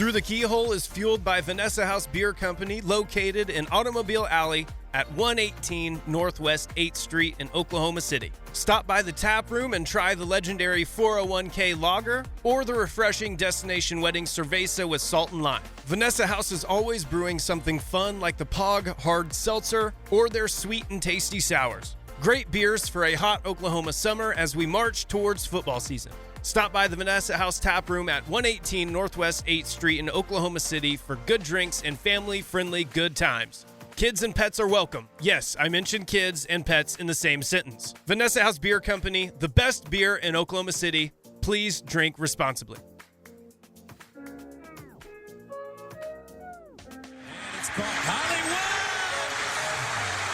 Through the Keyhole is fueled by Vanessa House Beer Company, located in Automobile Alley at 118 Northwest 8th Street in Oklahoma City. Stop by the tap room and try the legendary 401k lager or the refreshing Destination Wedding Cerveza with salt and lime. Vanessa House is always brewing something fun like the Pog Hard Seltzer or their sweet and tasty sours. Great beers for a hot Oklahoma summer as we march towards football season. Stop by the Vanessa House Tap Room at 118 Northwest 8th Street in Oklahoma City for good drinks and family-friendly good times. Kids and pets are welcome. Yes, I mentioned kids and pets in the same sentence. Vanessa House Beer Company, the best beer in Oklahoma City. Please drink responsibly. It's called Hollywood.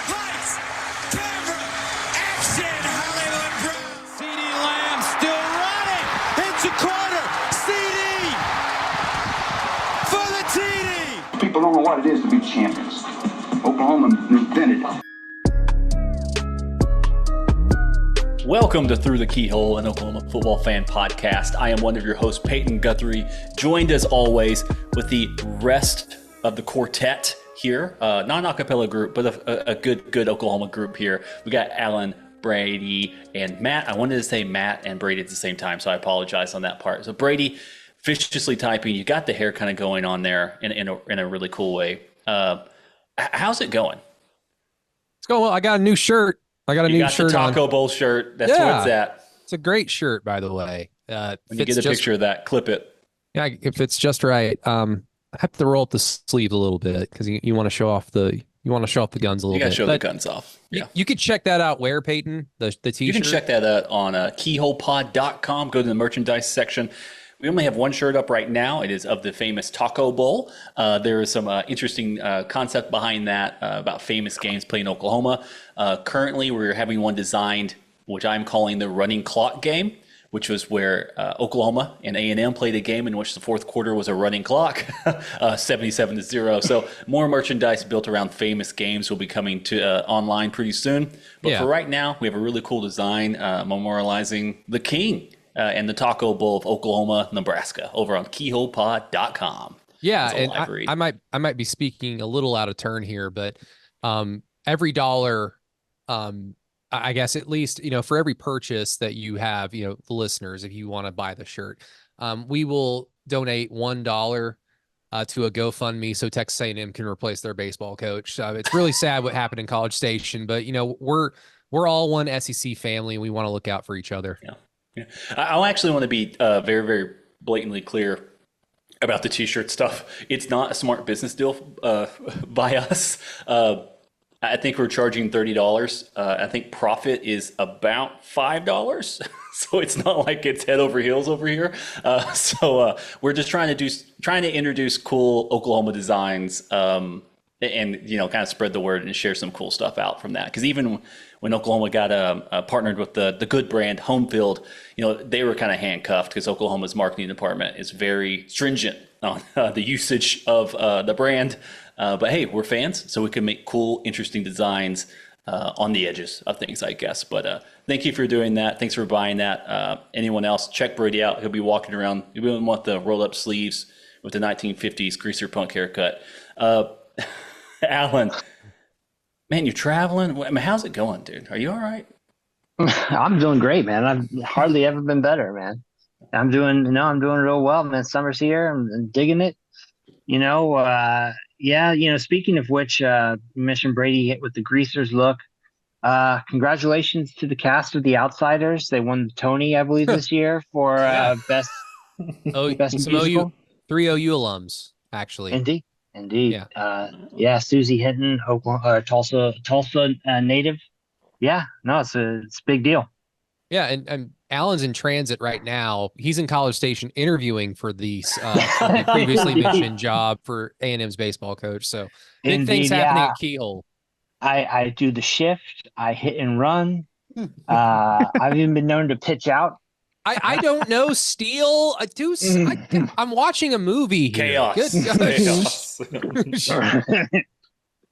Lights, camera, action. Hollywood Brown. CD Lamb still running. Into corner. CD for the TD. People don't know what it is to be champions. Oklahoma invented it. Welcome to Through the Keyhole, an Oklahoma football fan podcast. I am one of your hosts, Peyton Guthrie, joined as always with the rest of the quartet here. Not an a cappella group, but a good Oklahoma group here. We got Alan, Brady, and Matt. I wanted to say Matt and Brady at the same time, so I apologize on that part. So Brady, viciously typing, you got the hair kind of going on there in a really cool way. How's it going? It's going well. I got a new shirt. I got a new shirt. The Taco Bowl shirt. That's where it's at. It's a great shirt, by the way. When you get a picture of that, clip it. Yeah, if it's just right. I have to roll up the sleeves a little bit because you want to show off the guns a little bit. You got to show the guns off. Yeah. You could check that out where, Peyton? The t-shirt? You can check that out on keyholepod.com. Go to the merchandise section. We only have one shirt up right now. It is of the famous Taco Bowl. There is some interesting concept behind that about famous games played in Oklahoma. Currently, we're having one designed, which I'm calling the running clock game, which was where Oklahoma and A&M played a game in which the fourth quarter was a running clock, 77-0. So more merchandise built around famous games will be coming to online pretty soon. But for right now, we have a really cool design memorializing the king. And the Taco Bowl of Oklahoma, Nebraska, over on keyholepod.com. Yeah, and I might be speaking a little out of turn here, but every dollar, I guess at least, for every purchase that you have, the listeners, if you want to buy the shirt, we will donate $1 to a GoFundMe so Texas A&M can replace their baseball coach. It's really sad what happened in College Station, but we're all one SEC family, and we want to look out for each other. Yeah. Yeah. I actually want to be very, very blatantly clear about the T-shirt stuff. It's not a smart business deal by us. I think we're charging $30. I think profit is about $5. So it's not like it's head over heels over here. So we're just trying to introduce cool Oklahoma designs and kind of spread the word and share some cool stuff out from that. Because even when Oklahoma got partnered with the good brand Home Field, they were kind of handcuffed because Oklahoma's marketing department is very stringent on the usage of the brand. But hey, we're fans, so we can make cool, interesting designs on the edges of things, I guess. But thank you for doing that. Thanks for buying that. Anyone else, check Brady out. He'll be walking around. You will want the rolled-up sleeves with the 1950s greaser punk haircut. Alan, man, you're traveling. I mean, how's it going, dude? Are you all right? I'm doing great, man. I've hardly ever been better, man. I'm doing real well, man. Summer's here. I'm digging it. Speaking of which, you mentioned Brady hit with the greasers look. Congratulations to the cast of The Outsiders. They won the Tony, I believe, this year for best musical. 3 OU alums, actually. Indeed. Yeah. Susie Hinton, Oklahoma, Tulsa native. Yeah, no, it's a big deal. Yeah, and Alan's in transit right now. He's in College Station interviewing for the previously mentioned job for A&M's baseball coach. So big things happening at Keyhole. I do the shift. I hit and run. I've even been known to pitch out. I don't know, Steele. I'm watching a movie here. Chaos.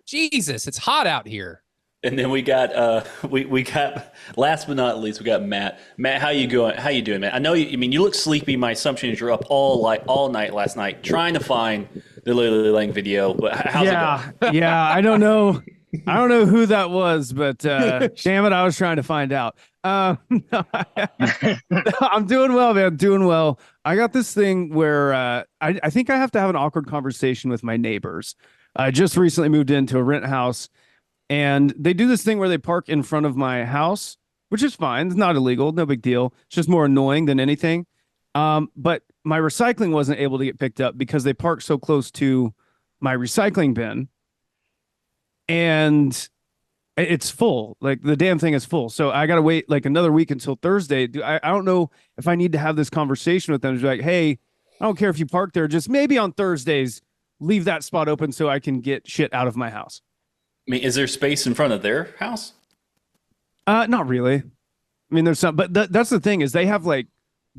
Jesus, it's hot out here. And then we got we got last but not least we got Matt. Matt, how you going? How you doing, man? I know you. I mean, you look sleepy. My assumption is you're up all night last night trying to find the Lily Lang video. But how's it going? Yeah. I don't know. I don't know who that was, but damn it, I was trying to find out. No, I'm doing well, man. Doing well. I got this thing where I think I have to have an awkward conversation with my neighbors. I just recently moved into a rent house. And they do this thing where they park in front of my house, which is fine. It's not illegal. No big deal. It's just more annoying than anything. But my recycling wasn't able to get picked up because they parked so close to my recycling bin. And it's full. Like the damn thing is full. So I got to wait like another week until Thursday. I don't know if I need to have this conversation with them. It's like, hey, I don't care if you park there. Just maybe on Thursdays, leave that spot open so I can get shit out of my house. I mean, is there space in front of their house? Not really. I mean, there's some, but that's the thing is they have like,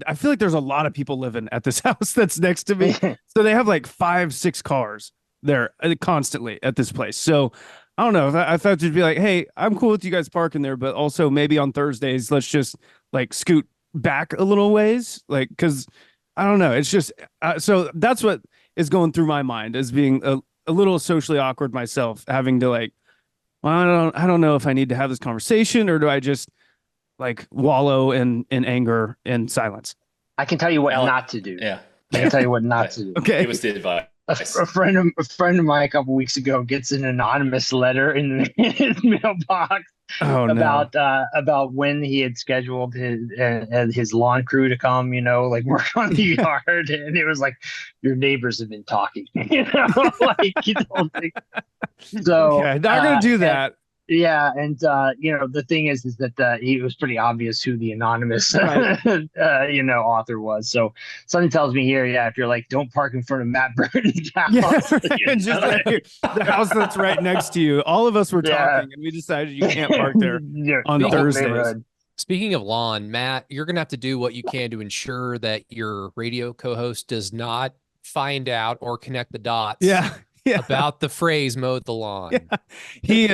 I feel like there's a lot of people living at this house that's next to me. So they have like 5-6 cars there constantly at this place. So I don't know. I thought it'd be like, hey, I'm cool with you guys parking there, but also maybe on Thursdays, let's just like scoot back a little ways. Like, cause I don't know. It's just, so that's what is going through my mind as being a little socially awkward myself, having to like, well, I don't know if I need to have this conversation or do I just like wallow in anger and silence. I can tell you what not to do. Yeah. I can tell you what not to do. Okay. Give us the advice. A friend of mine a couple weeks ago gets an anonymous letter in his mailbox about when he had scheduled his lawn crew to come, like work on the yard, and it was like your neighbors have been talking, like so. Okay, not gonna do that. Yeah, and the thing is that it was pretty obvious who the anonymous author was. So something tells me here, if you're like, don't park in front of Matt Burton's house, just like, the house that's right next to you. All of us were talking, and we decided you can't park there on Thursdays. Speaking of lawn, Matt, you're gonna have to do what you can to ensure that your radio co-host does not find out or connect the dots. Yeah. About the phrase mowed the lawn. Yeah. He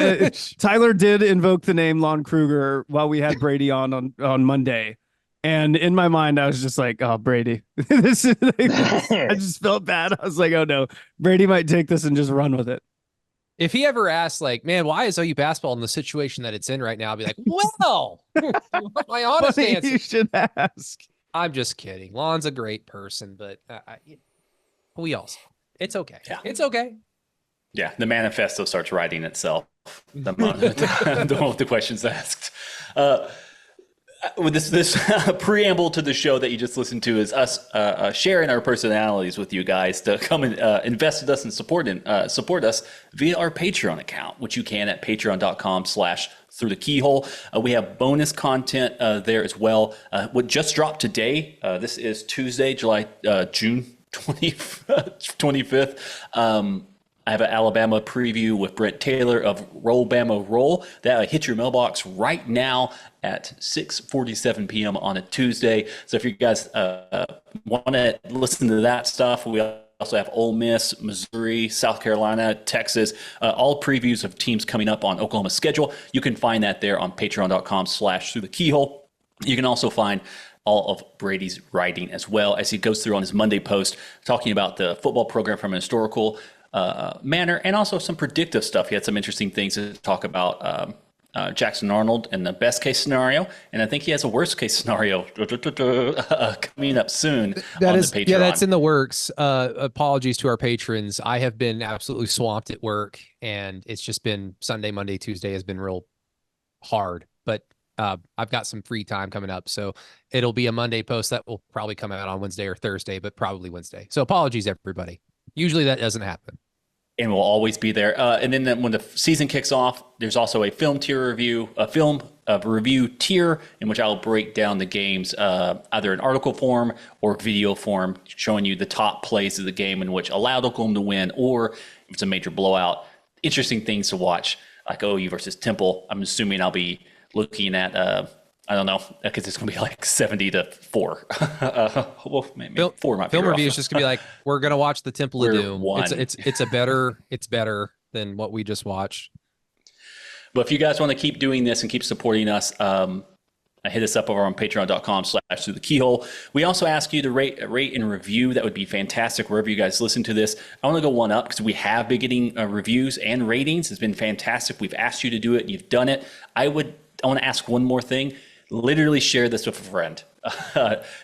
Tyler did invoke the name Lon Kruger while we had Brady on Monday. And in my mind, I was just like, oh, Brady. This is like, I just felt bad. I was like, oh no, Brady might take this and just run with it. If he ever asks, like, man, why is OU basketball in the situation that it's in right now? I'll be like, well, my honest answer. You should ask. I'm just kidding. Lon's a great person, but we also. It's okay. Yeah. It's okay. Yeah, the manifesto starts writing itself the moment the questions asked. With this preamble to the show that you just listened to is us sharing our personalities with you guys to come and invest with us and support us via our Patreon account, which you can at patreon.com/through the keyhole. We have bonus content there as well. What just dropped today, this is Tuesday, June 25th. I have an Alabama preview with Brent Taylor of Roll Bama Roll that hit your mailbox right now at 6:47 p.m. on a Tuesday. So if you guys want to listen to that stuff, we also have Ole Miss, Missouri, South Carolina, Texas, all previews of teams coming up on Oklahoma's schedule. You can find that there on patreon.com/through the keyhole. You can also find all of Brady's writing as well as he goes through on his Monday post, talking about the football program from a historical manner and also some predictive stuff. He had some interesting things to talk about Jackson Arnold and the best case scenario. And I think he has a worst case scenario coming up soon on the Patreon. Yeah, that's in the works. Apologies to our patrons. I have been absolutely swamped at work, and it's just been Sunday, Monday, Tuesday has been real hard. But I've got some free time coming up, so it'll be a Monday post that will probably come out on Wednesday or Thursday, but probably Wednesday. So apologies, everybody. Usually that doesn't happen. And we'll always be there. And then when the season kicks off, there's also a film review tier in which I'll break down the games either in article form or video form, showing you the top plays of the game in which allowed Oklahoma to win, or if it's a major blowout. Interesting things to watch, like OU versus Temple. I'm assuming I'll be looking at, I don't know, because it's going to be like 70-4. Well, maybe 4 might be film rough. review is just going to be like, we're going to watch the Temple of Doom. One. It's better than what we just watched. But if you guys want to keep doing this and keep supporting us, hit us up over on patreon.com/through the keyhole. We also ask you to rate and review. That would be fantastic wherever you guys listen to this. I want to go one up because we have been getting reviews and ratings. It's been fantastic. We've asked you to do it. You've done it. I want to ask one more thing. Literally share this with a friend.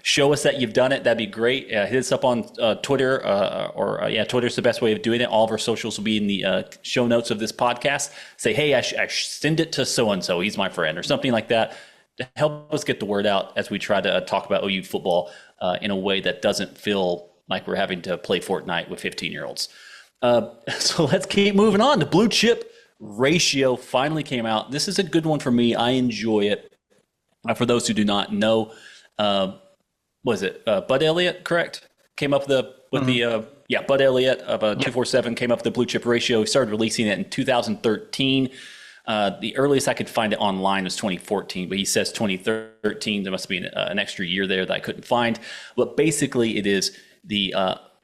Show us that you've done it. That'd be great. Hit us up on Twitter Twitter's the best way of doing it. All of our socials will be in the show notes of this podcast. Say, hey, I send it to so-and-so. He's my friend or something like that. To help us get the word out as we try to talk about OU football in a way that doesn't feel like we're having to play Fortnite with 15-year-olds. So let's keep moving on. The blue chip ratio finally came out. This is a good one for me. I enjoy it. For those who do not know, was it Bud Elliott, correct? Came up Bud Elliott of 247 came up with the blue chip ratio. He started releasing it in 2013. The earliest I could find it online was 2014, but he says 2013. There must be an extra year there that I couldn't find. But basically, it is the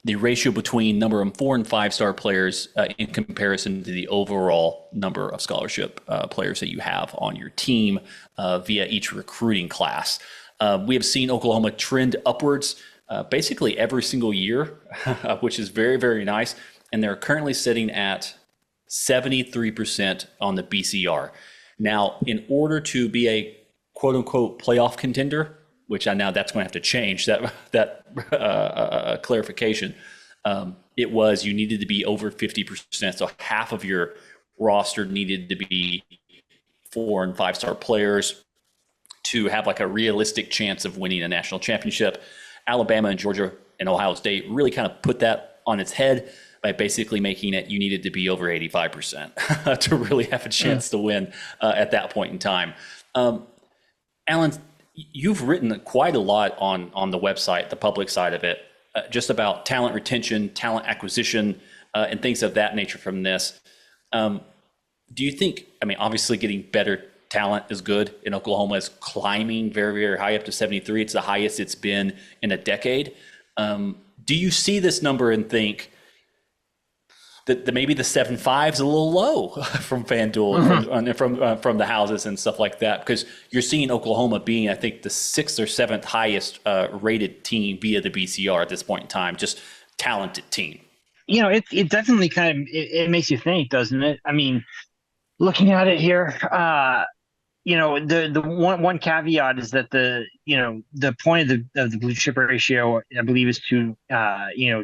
ratio between number of 4 and 5 star players in comparison to the overall number of scholarship players that you have on your team via each recruiting class. We have seen Oklahoma trend upwards basically every single year, which is very, very nice. And they're currently sitting at 73% on the BCR. Now, in order to be a quote unquote playoff contender, which I know that's going to have to change that clarification. It was you needed to be over 50%. So half of your roster needed to be 4 and 5 star players to have like a realistic chance of winning a national championship. Alabama and Georgia and Ohio State really kind of put that on its head by basically making it you needed to be over 85% to really have a chance to win at that point in time. Alan, you've written quite a lot on the website, the public side of it, just about talent retention, talent acquisition, and things of that nature from this. Do you think, obviously getting better talent is good, and Oklahoma is climbing very, very high up to 73. It's the highest it's been in a decade. Do you see this number and think that maybe the 7.5 is a little low from FanDuel, from the houses and stuff like that? Because you're seeing Oklahoma being, I think, the 6th or 7th highest rated team via the BCR at this point in time, just talented team. It definitely kind of it makes you think, doesn't it? Looking at it here, the one caveat is that the point of the blue chip ratio, I believe, is to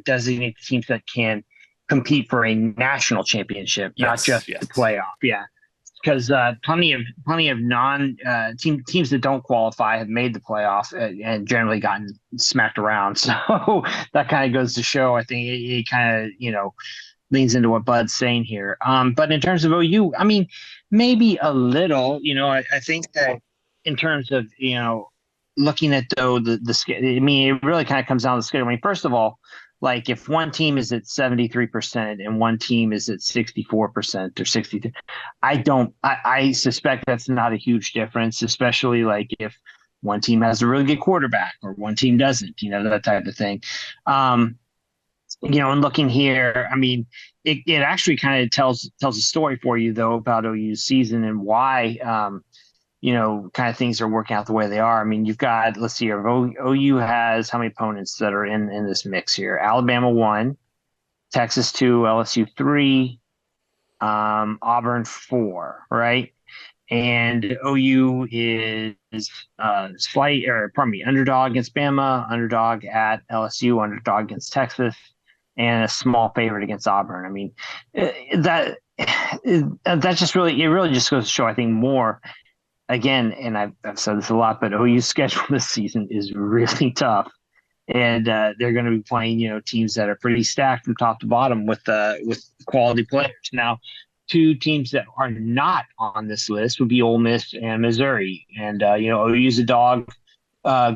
designate the teams that can compete for a national championship, not just the playoff. Yeah, because plenty of teams that don't qualify have made the playoff and generally gotten smacked around. So that kind of goes to show. I think it kind of leans into what Bud's saying here. But in terms of OU, maybe a little. I think that in terms of looking at the scale, it really kind of comes down to the scale. First of all, like if one team is at 73% and one team is at 64% or 63%, I suspect that's not a huge difference, especially like if one team has a really good quarterback or one team doesn't, that type of thing. And looking here, it actually kind of tells a story for you though about OU's season and why, kind of things are working out the way they are. You've got, let's see here, OU has how many opponents that are in this mix here? Alabama 1, Texas 2, LSU 3, Auburn 4, right? And OU is underdog against Bama, underdog at LSU, underdog against Texas, and a small favorite against Auburn. That just really just goes to show, I think, more. Again, and I've said this a lot, but OU's schedule this season is really tough, and they're going to be playing, teams that are pretty stacked from top to bottom with quality players. Now, two teams that are not on this list would be Ole Miss and Missouri, and OU's a dog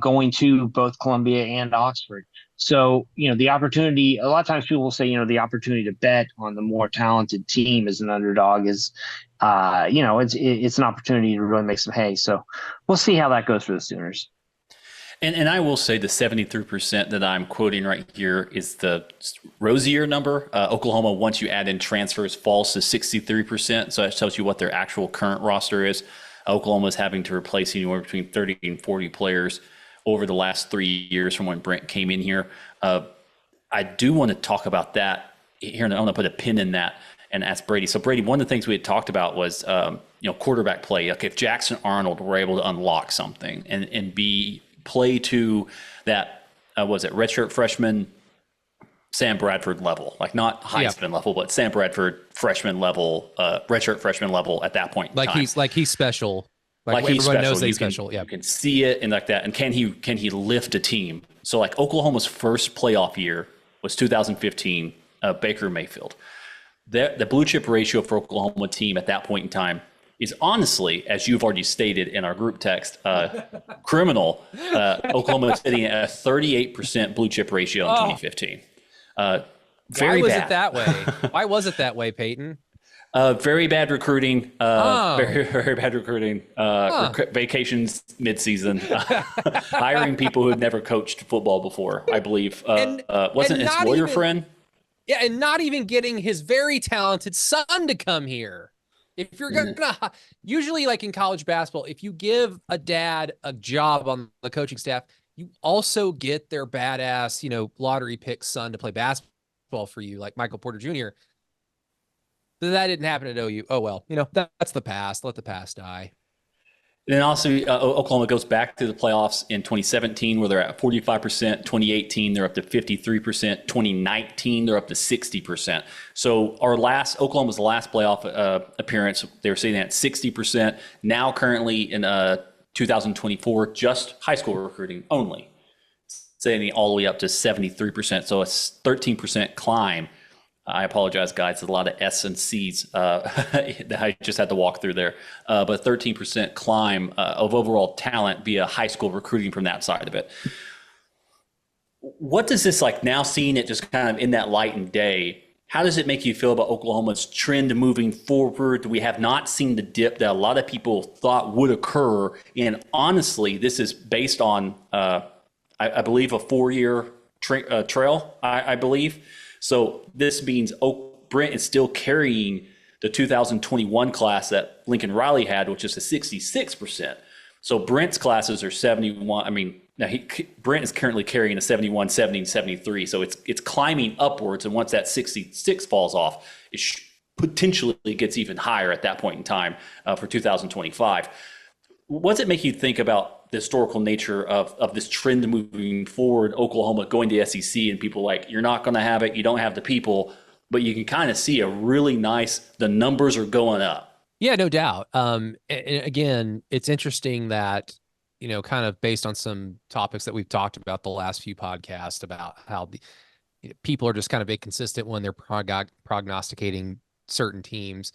going to both Columbia and Oxford. So, the opportunity, a lot of times people will say, the opportunity to bet on the more talented team as an underdog is, it's an opportunity to really make some hay. So we'll see how that goes for the Sooners. And I will say the 73% that I'm quoting right here is the rosier number. Oklahoma, once you add in transfers, falls to 63%. So that tells you what their actual current roster is. Oklahoma is having to replace anywhere between 30 and 40 players over the last 3 years from when Brent came in here. I do want to talk about that here, and I'm going to put a pin in that and ask Brady. So Brady, one of the things we had talked about was quarterback play. Like if Jackson Arnold were able to unlock something and be play to that redshirt freshman Sam Bradford level, like not Heisman level, but Sam Bradford freshman level, redshirt freshman level at that point. Like he's special. Like he's everyone knows special. he's special. Yeah, you can see it and like that. And can he lift a team? So like Oklahoma's first playoff year was 2015. Baker Mayfield. The blue chip ratio for Oklahoma team at that point in time is honestly, as you've already stated in our group text, criminal. Oklahoma is sitting at a 38% blue chip ratio in 2015. Very Why was bad. it that way? Why was it that way, Peyton? Very bad recruiting. Very, very bad recruiting. Vacations mid-season. Hiring people who had never coached football before, I believe. Wasn't his lawyer friend? Yeah, and not even getting his very talented son to come here. If you're gonna, usually like in college basketball, if you give a dad a job on the coaching staff, you also get their badass, lottery pick son to play basketball for you, like Michael Porter Jr. That didn't happen at OU. Oh, well, that's the past. Let the past die. And then also Oklahoma goes back to the playoffs in 2017 where they're at 45%, 2018 they're up to 53%, 2019 they're up to 60%. So Oklahoma's last playoff appearance, they were sitting at 60%. Now currently in 2024, just high school recruiting only, sitting all the way up to 73%. So a 13% climb. I apologize, guys. There's a lot of S and C's that I just had to walk through there. But 13% climb of overall talent via high school recruiting from that side of it. What does this, like now seeing it just kind of in that light and day, how does it make you feel about Oklahoma's trend moving forward? We have not seen the dip that a lot of people thought would occur. And honestly, this is based on, I believe, a 4-year trail, I believe. So this means Brent is still carrying the 2021 class that Lincoln Riley had, which is a 66%. So Brent's classes are 71. I mean, now Brent is currently carrying a 71, 70, 73. So it's climbing upwards. And once that 66 falls off, it potentially gets even higher at that point in time for 2025. What does it make you think about the historical nature of this trend moving forward, Oklahoma going to SEC and people like, you're not going to have it, you don't have the people, but you can kind of see the numbers are going up. Yeah, no doubt. And again, it's interesting that, kind of based on some topics that we've talked about the last few podcasts about how people are just kind of inconsistent when they're prognosticating certain teams.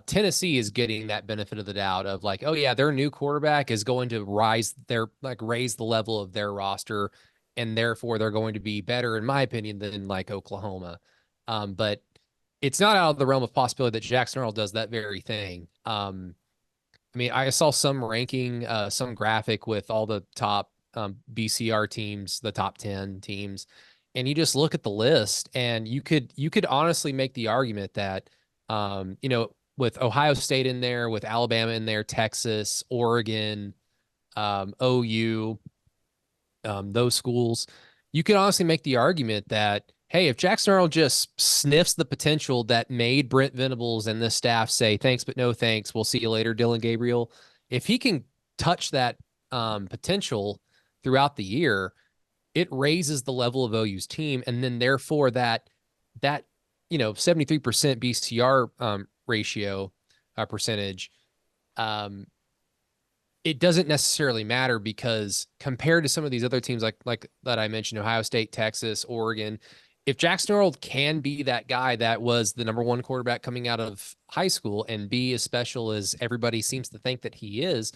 Tennessee is getting that benefit of the doubt of like, oh yeah, their new quarterback is going to raise the level of their roster, and therefore they're going to be better, in my opinion, than like Oklahoma. But it's not out of the realm of possibility that Jackson Arnold does that very thing. I mean, I saw some ranking, some graphic with all the top BCR teams, the top 10 teams, and you just look at the list, and you could honestly make the argument that, with Ohio State in there, with Alabama in there, Texas, Oregon, OU, those schools, you could honestly make the argument that, hey, if Jackson Arnold just sniffs the potential that made Brent Venables and this staff say, thanks, but no thanks, we'll see you later, Dylan Gabriel, if he can touch that potential throughout the year, it raises the level of OU's team. And then therefore that 73% BCR ratio percentage, it doesn't necessarily matter, because compared to some of these other teams like that I mentioned, Ohio State, Texas, Oregon, if Jackson Arnold can be that guy that was the number one quarterback coming out of high school and be as special as everybody seems to think that he is,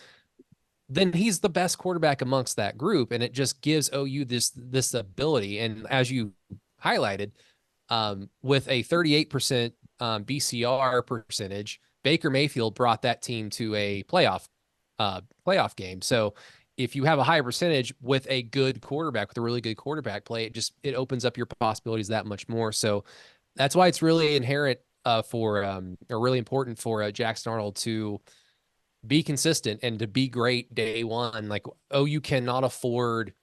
then he's the best quarterback amongst that group. And it just gives OU this ability. And as you highlighted, with a 38% BCR percentage, Baker Mayfield brought that team to a playoff game. So if you have a high percentage with a good quarterback, with a really good quarterback play, it opens up your possibilities that much more. So that's why it's really inherent or really important for Jackson Arnold to be consistent and to be great day one. Like OU cannot afford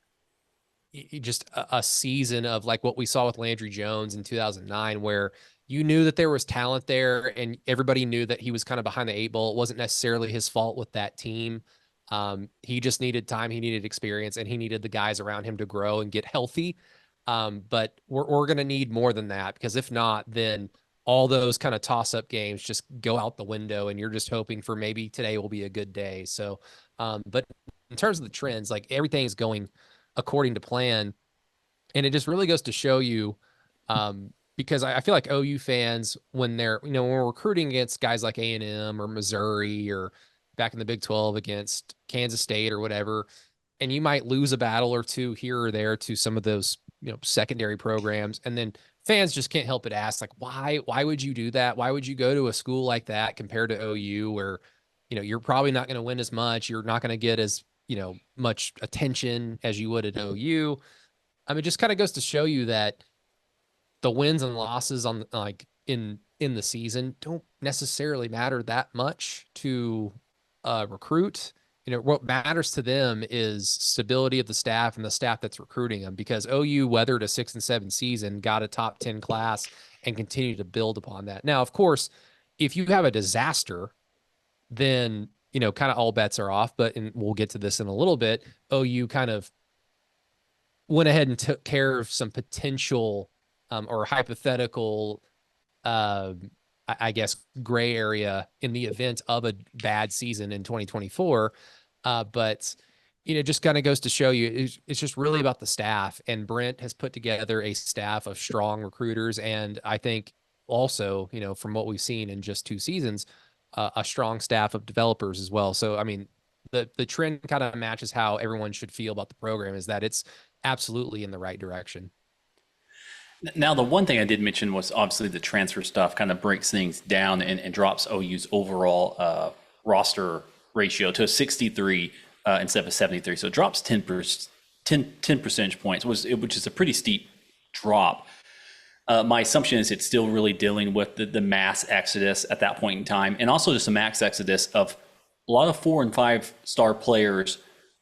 just a season of like what we saw with Landry Jones in 2009, where you knew that there was talent there and everybody knew that he was kind of behind the eight ball. It wasn't necessarily his fault with that team. He just needed time, he needed experience, and he needed the guys around him to grow and get healthy. But we're going to need more than that, because if not, then all those kind of toss up games just go out the window and you're just hoping for maybe today will be a good day. So, but in terms of the trends, like everything is going according to plan. And it just really goes to show you, because I feel like OU fans, when they're, when we're recruiting against guys like A&M or Missouri, or back in the Big 12 against Kansas State or whatever, and you might lose a battle or two here or there to some of those, secondary programs. And then fans just can't help but ask, like, why would you do that? Why would you go to a school like that compared to OU, where, you're probably not going to win as much. You're not going to get as, much attention as you would at OU. I mean, it just kind of goes to show you that the wins and losses on like in the season don't necessarily matter that much to recruit. What matters to them is stability of the staff and the staff that's recruiting them, because OU weathered a 6 and 7 season, got a top 10 class, and continue to build upon that. Now, of course, if you have a disaster, then, kind of all bets are off, and we'll get to this in a little bit. OU kind of went ahead and took care of some potential or hypothetical, I guess, gray area in the event of a bad season in 2024. But, just kind of goes to show you, it's just really about the staff. And Brent has put together a staff of strong recruiters. And I think also, from what we've seen in just 2 seasons, a strong staff of developers as well. So, I mean, the trend kind of matches how everyone should feel about the program, is that it's absolutely in the right direction. Now, the one thing I did mention was obviously the transfer stuff kind of breaks things down and drops OU's overall roster ratio to 63 instead of 73. So it drops 10 percentage points, which is a pretty steep drop. My assumption is it's still really dealing with the mass exodus at that point in time, and also just a mass exodus of a lot of 4 and 5 star players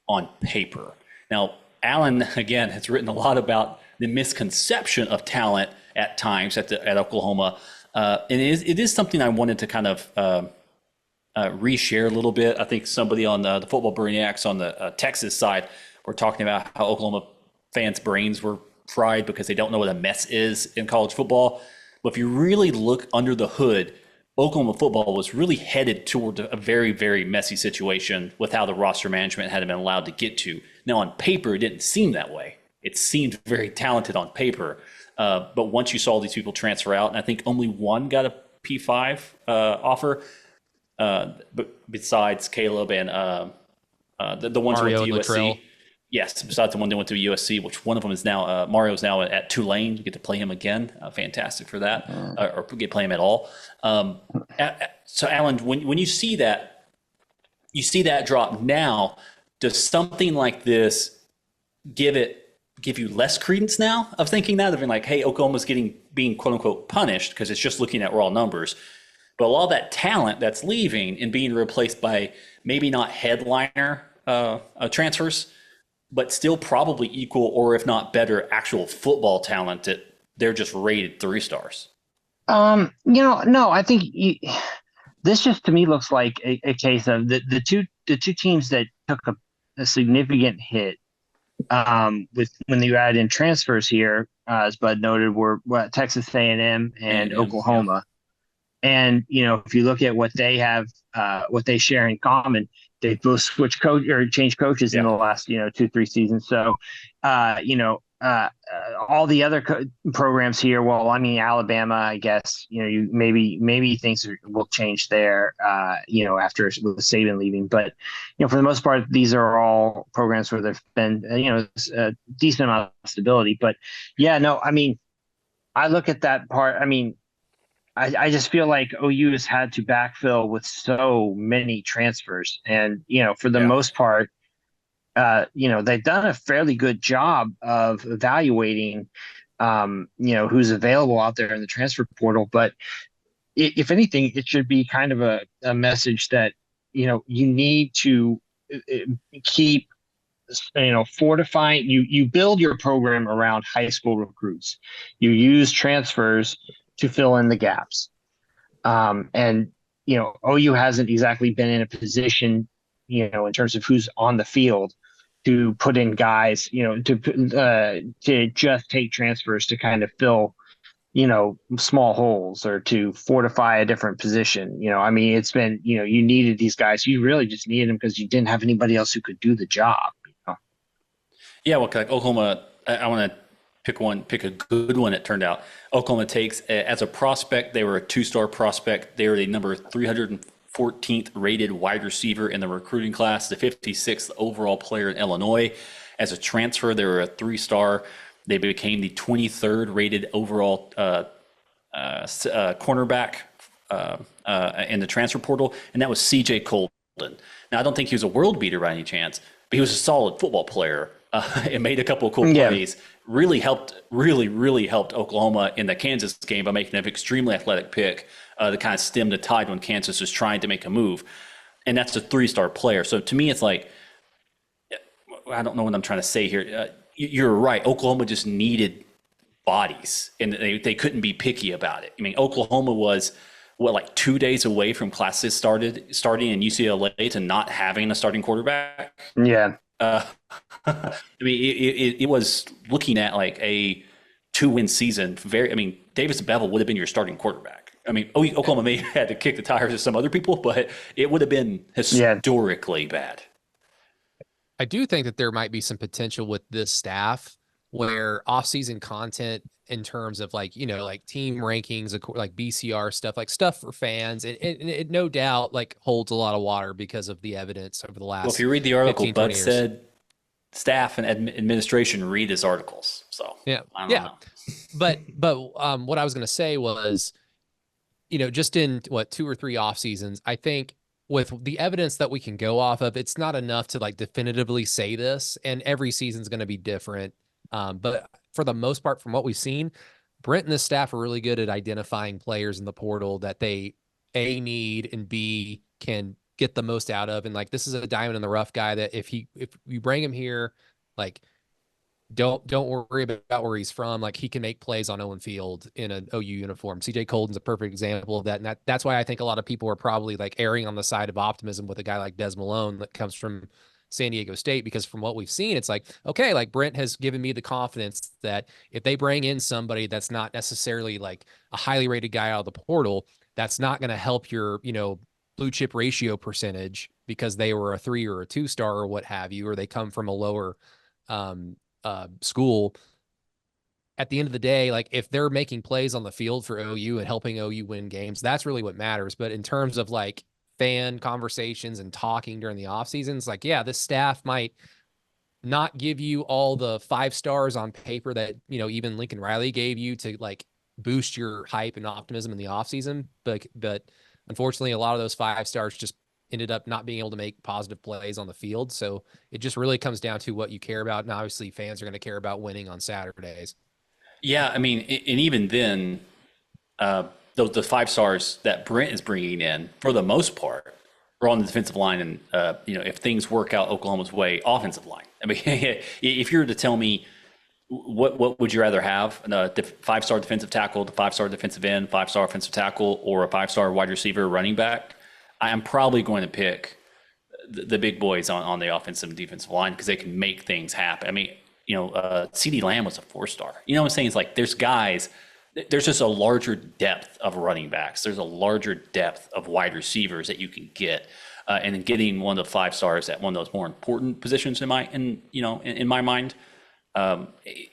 on paper. Now, Alan, again, has written a lot about the misconception of talent at times at Oklahoma. And it is something I wanted to kind of reshare a little bit. I think somebody on the Football Brainiacs on the Texas side were talking about how Oklahoma fans' brains were fried because they don't know what a mess is in college football. But if you really look under the hood, Oklahoma football was really headed toward a very, very messy situation with how the roster management had been allowed to get to. Now, on paper, it didn't seem that way. It seemed very talented on paper. But once you saw these people transfer out, and I think only one got a P5 offer, but besides Caleb and the ones who went to USC. Yes, besides the one that went to USC, which one of them is now, Mario's now at Tulane. You get to play him again. Fantastic for that, or get to play him at all. So, Alan, when you see that drop now, does something like this give you less credence now of thinking that, of being like, hey, Oklahoma's being quote unquote punished because it's just looking at raw numbers, but a lot of that talent that's leaving and being replaced by maybe not headliner transfers, but still probably equal or if not better actual football talent that they're just rated 3 stars? No, I think this just to me looks like a case of the two teams that took a significant hit with when you add in transfers here, as Bud noted, were Texas A&M and Oklahoma. Yeah. And if you look at what they have, what they share in common, they both switched coach or changed coaches in the last 2-3 seasons. So all the other programs here, well, I mean, Alabama, I guess, you maybe things will change there, after with Saban leaving. But, for the most part, these are all programs where there's been, a decent amount of stability. But, yeah, no, I mean, I look at that part. I mean, I just feel like OU has had to backfill with so many transfers. And, for the most part, they've done a fairly good job of evaluating, who's available out there in the transfer portal. But if anything, it should be kind of a message that, you need to keep, fortifying. You build your program around high school recruits. You use transfers to fill in the gaps. And OU hasn't exactly been in a position, in terms of who's on the field, to put in guys, to just take transfers to kind of fill, small holes, or to fortify a different position. It's been, you needed these guys. You really just needed them because you didn't have anybody else who could do the job. Yeah, well, like Oklahoma, I want to pick a good one. It turned out Oklahoma takes as a prospect. They were a 2-star prospect. They were the number 314th rated wide receiver in the recruiting class, the 56th overall player in Illinois. As a transfer, they were a 3-star. They became the 23rd rated overall cornerback in the transfer portal, and that was C.J. Colton. Now, I don't think he was a world beater by any chance, but he was a solid football player. And made a couple of cool plays. Really helped Oklahoma in the Kansas game by making an extremely athletic pick to kind of stem the tide when Kansas was trying to make a move. And that's a 3-star player. So to me, it's like, I don't know what I'm trying to say here. You're right. Oklahoma just needed bodies, and they couldn't be picky about it. I mean, Oklahoma was, 2 days away from classes starting in UCLA to not having a starting quarterback? Yeah. I mean, it was looking at like a 2-win season. Davis Bevel would have been your starting quarterback. I mean, Oklahoma may have had to kick the tires of some other people, but it would have been historically bad. I do think that there might be some potential with this staff where off-season content in terms of like team rankings, like BCR stuff, like stuff for fans, it no doubt like holds a lot of water because of the evidence over the last. Well, if you read the article, 15, Bud said staff and administration read his articles. So I don't know. But what I was going to say was, just in 2 or 3 off seasons, I think with the evidence that we can go off of, it's not enough to like definitively say this, and every season's going to be different. But for the most part, from what we've seen, Brent and the staff are really good at identifying players in the portal that they A, need, and B, can get the most out of. And like, this is a diamond in the rough guy that if you bring him here, like, don't worry about where he's from. Like, he can make plays on Owen Field in an OU uniform. CJ Colton's a perfect example of that. And that's why I think a lot of people are probably like erring on the side of optimism with a guy like Des Malone that comes from San Diego State, because from what we've seen, it's like, okay, like Brent has given me the confidence that if they bring in somebody that's not necessarily like a highly rated guy out of the portal, that's not going to help your, blue chip ratio percentage because they were a 3 or a 2-star or what have you, or they come from a lower school. At the end of the day, like if they're making plays on the field for OU and helping OU win games, that's really what matters. But in terms of like fan conversations and talking during the off seasons, like, yeah, this staff might not give you all the 5 stars on paper that, even Lincoln Riley gave you to like boost your hype and optimism in the off season. But unfortunately, a lot of those 5 stars just ended up not being able to make positive plays on the field. So it just really comes down to what you care about. And obviously fans are going to care about winning on Saturdays. Yeah. I mean, and even then, the 5 stars that Brent is bringing in, for the most part, are on the defensive line. And, if things work out Oklahoma's way, offensive line. I mean, if you were to tell me what would you rather have, the 5-star defensive tackle, the 5-star defensive end, 5-star offensive tackle, or a 5-star wide receiver running back, I am probably going to pick the big boys on the offensive and defensive line because they can make things happen. I mean, CeeDee Lamb was a 4-star. You know what I'm saying? It's like there's just a larger depth of running backs. There's a larger depth of wide receivers that you can get. And getting one of the 5 stars at one of those more important positions in my mind,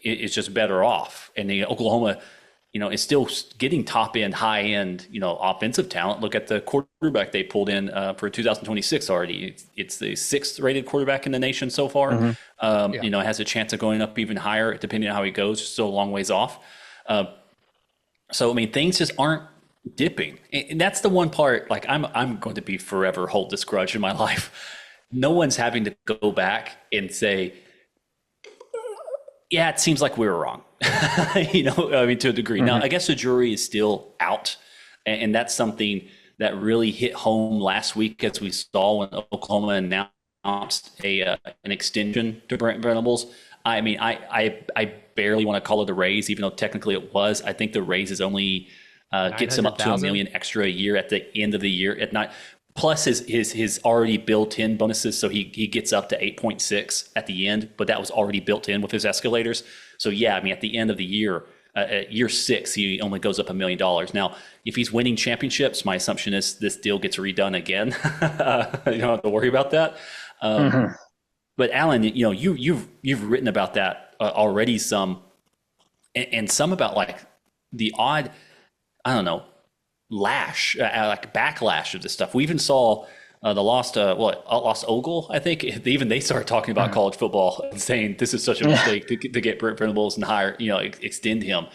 is just better off. And the Oklahoma, is still getting top end, high end, offensive talent. Look at the quarterback they pulled in for 2026 already. It's the 6th rated quarterback in the nation so far. Mm-hmm. Has a chance of going up even higher depending on how he goes. Still a long ways off. So I mean, things just aren't dipping, and that's the one part. Like I'm going to be forever hold this grudge in my life. no one's having to go back and say, yeah, it seems like we were wrong. I mean, to a degree. Now, I guess the jury is still out, and that's something that really hit home last week, as we saw when Oklahoma announced an extension to Brent Venables. I mean, I barely want to call it a raise, even though technically it was. I think the raise is only gets him up to $1 million extra a year at the end of the year at night. Plus his already built-in bonuses, so he gets up to 8.6 at the end, but that was already built in with his escalators. So yeah, I mean, at the end of the year, at year 6, he only goes up $1 million. Now, if he's winning championships, my assumption is this deal gets redone again. You don't have to worry about that. But Alan, you've written about that already some, and some about like the odd, I don't know, like backlash of this stuff. We even saw the lost Ogle. I think even they started talking about college football and saying this is such a mistake to get Brent Venables and hire, extend him.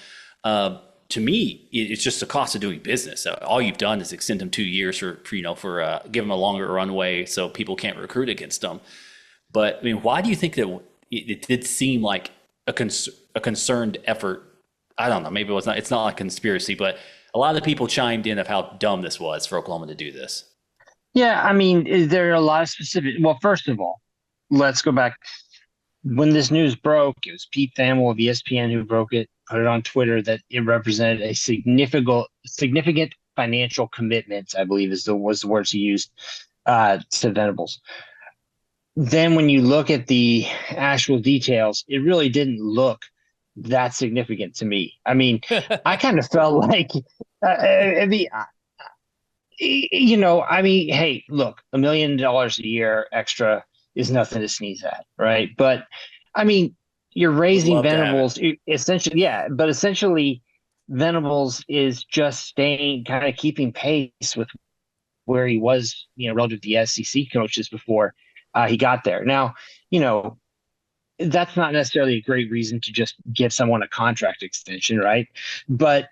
To me, it's just the cost of doing business. All you've done is extend him 2 years for give him a longer runway so people can't recruit against him. But I mean, why do you think that it did seem like a concerned effort? I don't know. Maybe it's not like a conspiracy, but a lot of the people chimed in of how dumb this was for Oklahoma to do this. Yeah, I mean, there are a lot of specific. Well, first of all, let's go back. When this news broke, it was Pete Thamel of ESPN who broke it, put it on Twitter that it represented a significant financial commitment, I believe was the words he used, to Venables. Then when you look at the actual details, it really didn't look that significant to me. I mean, I kind of felt like, hey, look, $1 million a year extra is nothing to sneeze at, right? But I mean, you're raising Venables essentially, yeah, but essentially Venables is just kind of keeping pace with where he was, relative to the SEC coaches before he got there. Now, that's not necessarily a great reason to just give someone a contract extension, right? But,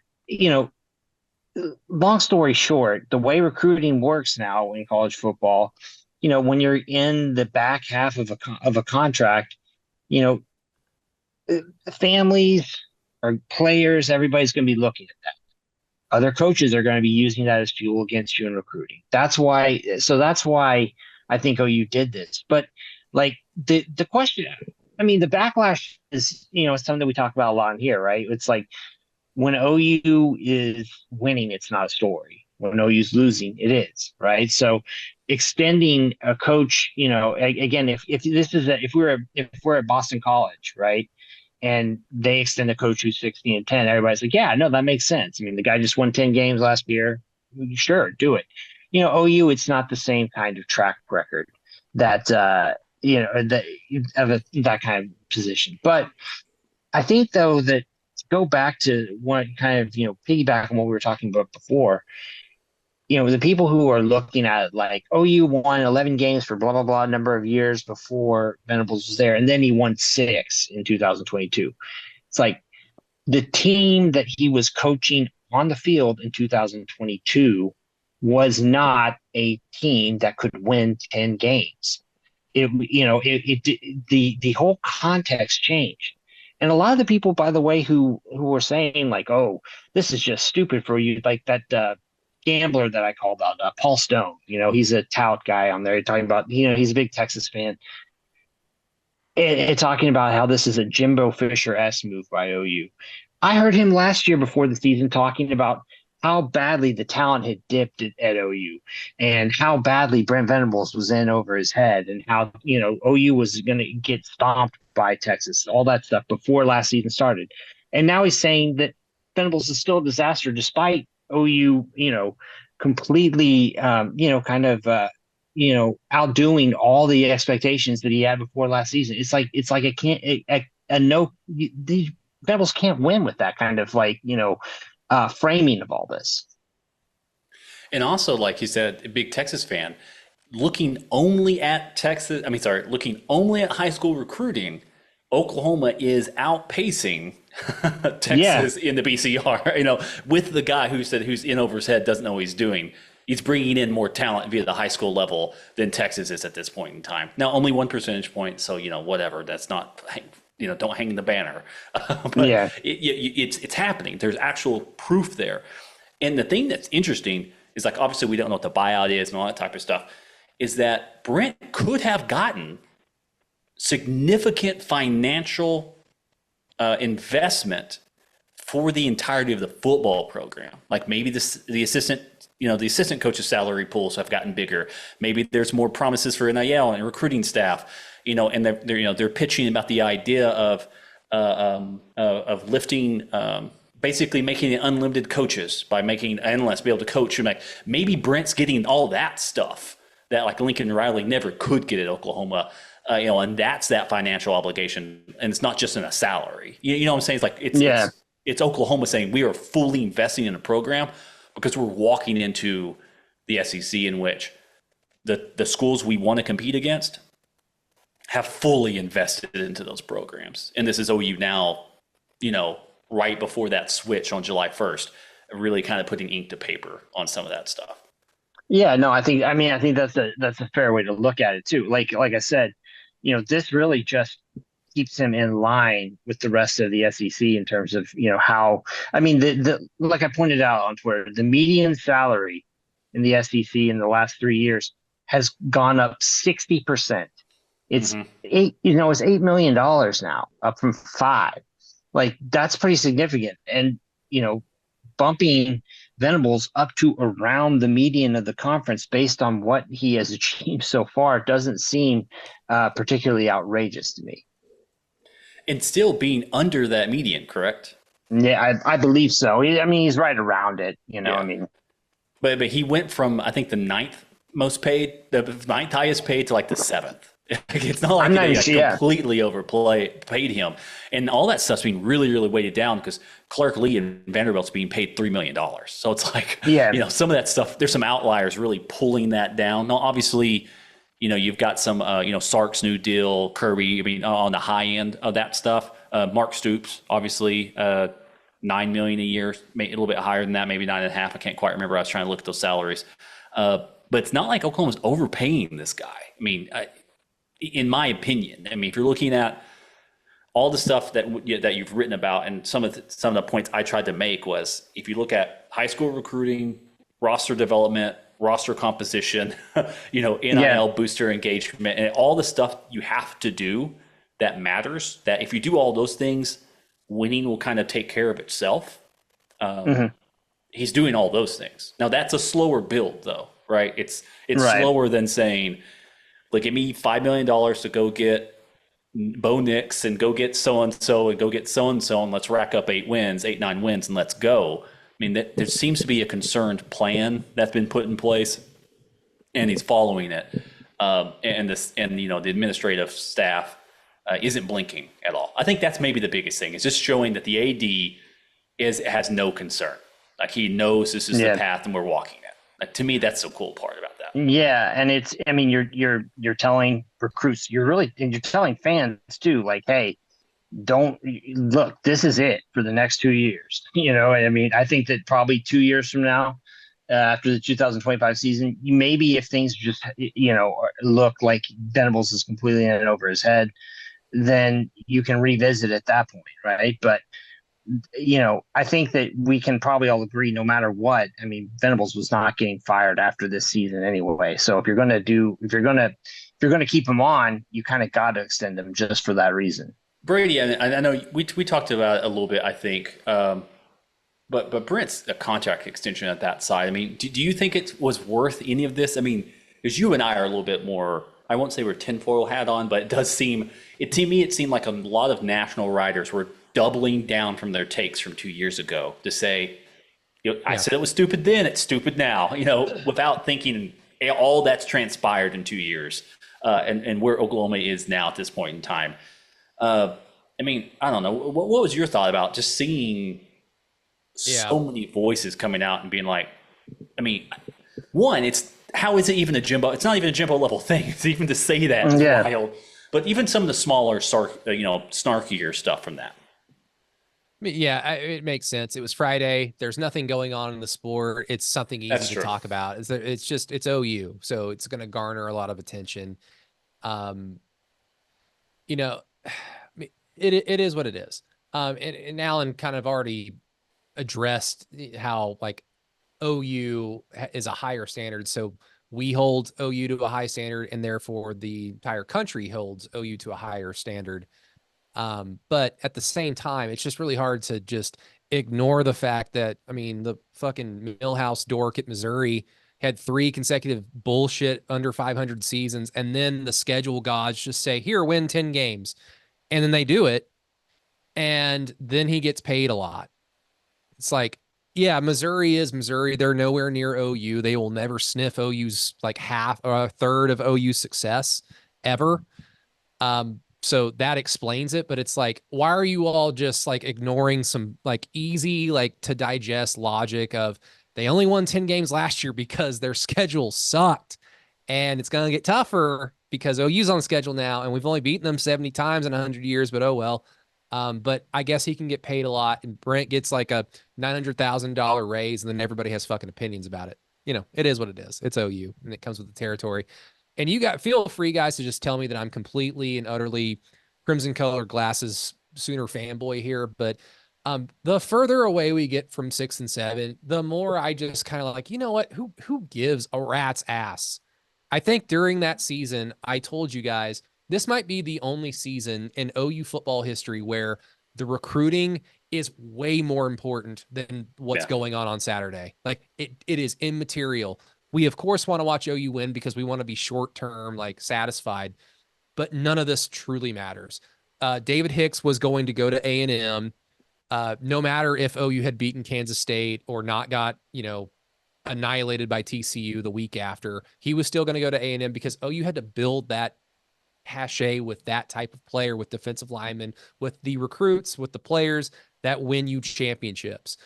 long story short, the way recruiting works now in college football, when you're in the back half of a contract, families or players, everybody's going to be looking at that. Other coaches are going to be using that as fuel against you in recruiting. That's why I think OU did this. But like the question, I mean, the backlash is, something that we talk about a lot in here, right? It's like when OU is winning, it's not a story. When OU's losing, it is, right? So extending a coach, again, if we're at Boston College, right? And they extend a coach who's 16-10, everybody's like, yeah, no, that makes sense. I mean, the guy just won 10 games last year. Sure, do it. OU, it's not the same kind of track record that, that kind of position. But I think, though, that go back to one kind of, piggyback on what we were talking about before, the people who are looking at it like, OU won 11 games for blah, blah, blah number of years before Venables was there. And then he won 6 in 2022. It's like the team that he was coaching on the field in 2022 was not a team that could win 10 games. The whole context changed. And a lot of the people, by the way, who were saying like, oh, this is just stupid for you, like that gambler that I called out, Paul Stone, he's a tout guy on there talking about, he's a big Texas fan. And talking about how this is a Jimbo Fisher-esque move by OU. I heard him last year before the season talking about how badly the talent had dipped at OU and how badly Brent Venables was in over his head and how, OU was going to get stomped by Texas, all that stuff before last season started. And now he's saying that Venables is still a disaster despite OU, completely, outdoing all the expectations that he had before last season. It's like the Venables can't win with that kind of framing of all this. And also, like you said, a big Texas fan, looking only at looking only at high school recruiting, Oklahoma is outpacing Texas in the BCR, with the guy who's in over his head, doesn't know what he's doing. He's bringing in more talent via the high school level than Texas is at this point in time. Now, only 1 percentage point, so whatever. That's not, don't hang the banner. But Yeah. it's happening. There's actual proof there. And the thing that's interesting is, like, obviously we don't know what the buyout is and all that type of stuff, is that Brent could have gotten significant financial investment for the entirety of the football program. Like maybe the assistant coach's salary pools have gotten bigger. Maybe there's more promises for NIL and recruiting staff, and they're pitching about the idea of lifting, basically making it unlimited coaches by making analysts be able to coach. And like maybe Brent's getting all that stuff that like Lincoln Riley never could get at Oklahoma. And that's that financial obligation, and it's not just in a salary. You know what I'm saying? It's like it's Oklahoma saying we are fully investing in a program because we're walking into the SEC in which the schools we want to compete against have fully invested into those programs. And this is OU now, right before that switch on July 1st, really kind of putting ink to paper on some of that stuff. Yeah, no, I think that's a fair way to look at it too. Like I said, this really just keeps him in line with the rest of the SEC in terms of, how, like I pointed out on Twitter, the median salary in the SEC in the last 3 years has gone up 60%. It's it's $8 million now, up from 5. Like that's pretty significant. And, bumping Venables up to around the median of the conference based on what he has achieved so far doesn't seem particularly outrageous to me. And still being under that median, correct? Yeah, I believe so. He's right around it, But he went from, I think, the ninth highest paid to like the 7th. It's not like they completely overpaid him. And all that stuff's being really, really weighted down because Clark Lee and Vanderbilt's being paid $3 million. So it's like, some of that stuff, there's some outliers really pulling that down. Now, obviously, you've got some, Sark's new deal, Kirby, on the high end of that stuff. Mark Stoops, obviously, $9 million a year, maybe a little bit higher than that, maybe 9.5. I can't quite remember. I was trying to look at those salaries. But it's not like Oklahoma's overpaying this guy. In my opinion, if you're looking at all the stuff that you've written about, and some of the points I tried to make was, if you look at high school recruiting, roster development, roster composition, NIL booster engagement, and all the stuff you have to do that matters, that if you do all those things, winning will kind of take care of itself. He's doing all those things. Now that's a slower build though, right? It's right. Slower than saying, like, give me $5 million to go get Bo Nix and go get so-and-so and go get so-and-so, and let's rack up 9 wins and let's go. There seems to be a concerned plan that's been put in place, and he's following it. And the administrative staff isn't blinking at all. I think that's maybe the biggest thing. It's just showing that the AD has no concern. Like, he knows this is the path and we're walking it. Like, to me, that's the cool part about that. Yeah, and it's, you're telling recruits, you're telling fans too, like, hey, don't look, this is it for the next 2 years. I think that probably 2 years from now, after the 2025 season, maybe if things just, look like Venables is completely in and over his head, then you can revisit at that point, right? But I think that we can probably all agree, no matter what, Venables was not getting fired after this season anyway. So if you're going to keep him on, you kind of got to extend him just for that reason. Brady, I know we talked about it a little bit, I think, but Brent's a contract extension at that side. Do you think it was worth any of this? Because you and I are a little bit more, I won't say we're tinfoil hat on, but it does seem, to me, it seemed like a lot of national writers were doubling down from their takes from 2 years ago to say, I said it was stupid then, it's stupid now, without thinking all that's transpired in 2 years, and where Oklahoma is now at this point in time. I don't know. What was your thought about just seeing so many voices coming out and being like, one, it's, how is it even a Jimbo? It's not even a Jimbo level thing. It's even to say that is wild. But even some of the smaller, snarkier stuff from that. Yeah, it makes sense. It was Friday. There's nothing going on in the sport. It's something easy That's to true. talk about. It's OU, so it's going to garner a lot of attention. Um, you know, it is what it is. And Alan kind of already addressed how like OU is a higher standard, so we hold OU to a high standard, and therefore the entire country holds OU to a higher standard. But at the same time, it's just really hard to just ignore the fact that, I mean, the fucking Millhouse dork at Missouri had 3 consecutive bullshit under 500 seasons. And then the schedule gods just say, here, win 10 games. And then they do it. And then he gets paid a lot. It's like, yeah, Missouri is Missouri. They're nowhere near OU. They will never sniff OU's like half or a third of OU's success ever. So that explains it, but it's like, why are you all just like ignoring some like easy, like to digest logic of they only won 10 games last year because their schedule sucked and it's going to get tougher because OU's on schedule now and we've only beaten them 70 times in 100 years, but oh well. But I guess he can get paid a lot and Brent gets like a $900,000 raise and then everybody has fucking opinions about it. You know, it is what it is. It's OU and it comes with the territory. And you got feel free, guys, to just tell me that I'm completely and utterly crimson colored glasses Sooner fanboy here. But the further away we get from 6 and 7, the more I just kind of like, you know what? Who gives a rat's ass? I think during that season, I told you guys this might be the only season in OU football history where the recruiting is way more important than what's going on Saturday. Like it is immaterial. We of course want to watch OU win because we want to be short term, like satisfied, but none of this truly matters. David Hicks was going to go to A&M, no matter if OU had beaten Kansas State or not got, annihilated by TCU the week after. He was still going to go to A&M because OU had to build that cachet with that type of player, with defensive linemen, with the recruits, with the players that win you championships.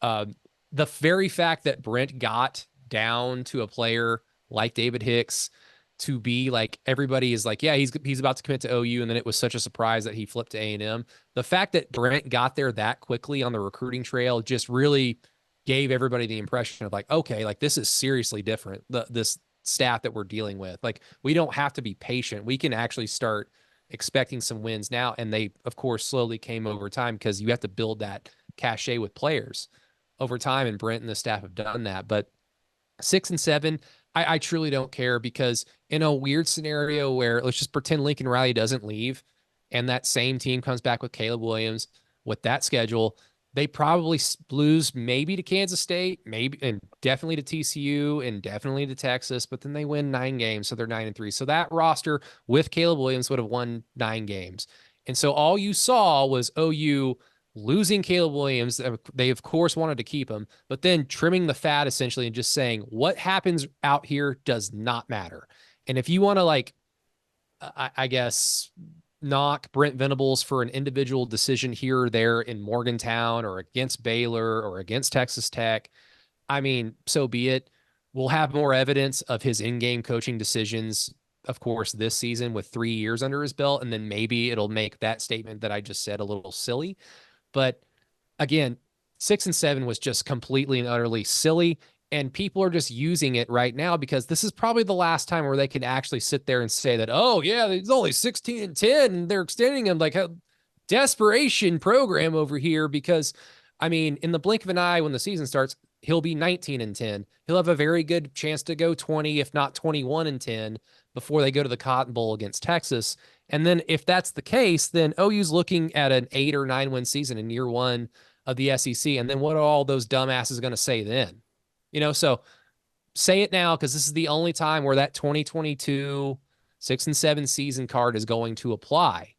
The very fact that Brent got down to a player like David Hicks to be like, everybody is like, yeah, he's about to commit to OU. And then it was such a surprise that he flipped to A&M. The fact that Brent got there that quickly on the recruiting trail just really gave everybody the impression of like, okay, like this is seriously different. This staff that we're dealing with, like, we don't have to be patient. We can actually start expecting some wins now. And they, of course, slowly came over time because you have to build that cachet with players over time. And Brent and the staff have done that. But 6 and 7, I truly don't care, because in a weird scenario where let's just pretend Lincoln Riley doesn't leave and that same team comes back with Caleb Williams with that schedule, they probably lose maybe to Kansas State, maybe, and definitely to TCU and definitely to Texas, but then they win 9 games. So they're 9-3. So that roster with Caleb Williams would have won 9 games. And so all you saw was OU losing Caleb Williams. They, of course, wanted to keep him, but then trimming the fat essentially and just saying what happens out here does not matter. And if you want to, like, I guess, knock Brent Venables for an individual decision here or there in Morgantown or against Baylor or against Texas Tech, I mean, so be it. We'll have more evidence of his in-game coaching decisions, of course, this season with 3 years under his belt, and then maybe it'll make that statement that I just said a little silly. But again, 6 and 7 was just completely and utterly silly. And people are just using it right now because this is probably the last time where they can actually sit there and say that, oh yeah, it's only 16 and 10 and they're extending him, like a desperation program over here. Because I mean, in the blink of an eye, when the season starts, he'll be 19 and 10. He'll have a very good chance to go 20, if not 21 and 10 before they go to the Cotton Bowl against Texas. And then if that's the case, then OU's looking at an 8 or 9 win season in year 1 of the SEC. And then what are all those dumbasses going to say then? So say it now, because this is the only time where that 2022 6 and 7 season card is going to apply.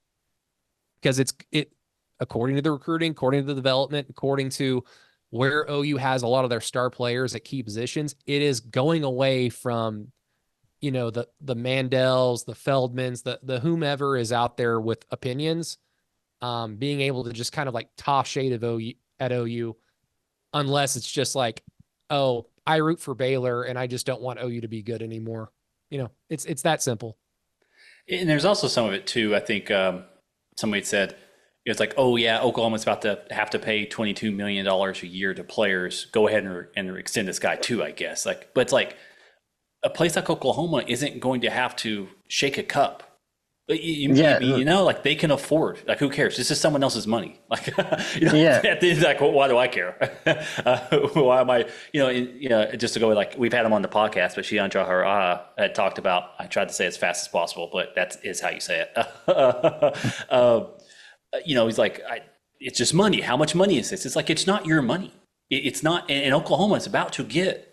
Because it according to the recruiting, according to the development, according to where OU has a lot of their star players at key positions, it is going away from the Mandels, the Feldmans, the whomever is out there with opinions, being able to just kind of like toss shade of OU at OU, unless it's just like, oh, I root for Baylor and I just don't want OU to be good anymore. It's that simple. And there's also some of it too. I think somebody said, it's like, oh yeah, Oklahoma's about to have to pay $22 million a year to players. Go ahead and extend this guy too, I guess. Like, but it's like a place like Oklahoma isn't going to have to shake a cup. You know, like they can afford. Like, who cares? This is someone else's money. Like, you know, at the end, like, well, why do I care? Why am I? Just to go with, like, we've had him on the podcast, but Shian Jahar had talked about. I tried to say it as fast as possible, but that is how you say it. He's like, it's just money. How much money is this? It's like, it's not your money. It's not. And Oklahoma is about to get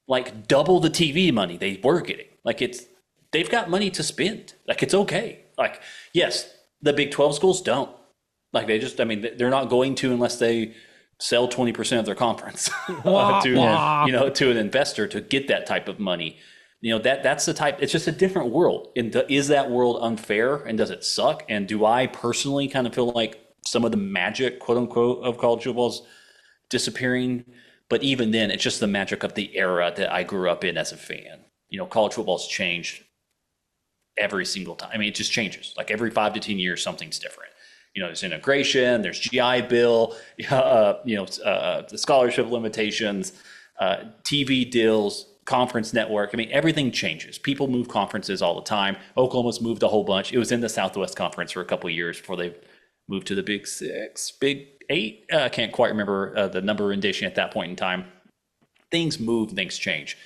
like double the TV money they were getting. Like, they've got money to spend. Like, it's okay. Like, yes, the Big 12 schools don't. Like, they're not going to unless they sell 20% of their conference to an investor to get that type of money. That's the type. It's just a different world. And is that world unfair? And does it suck? And do I personally kind of feel like some of the magic, quote unquote, of college football is disappearing? But even then, it's just the magic of the era that I grew up in as a fan. College football's changed every single time. I mean, it just changes. Like, every 5 to 10 years, something's different. There's integration, there's GI Bill, the scholarship limitations, TV deals, conference network. I mean, everything changes. People move conferences all the time. Oklahoma's moved a whole bunch. It was in the Southwest Conference for a couple of years before they moved to the Big 6, Big 8. I can't quite remember the number rendition at that point in time. Things move, things change.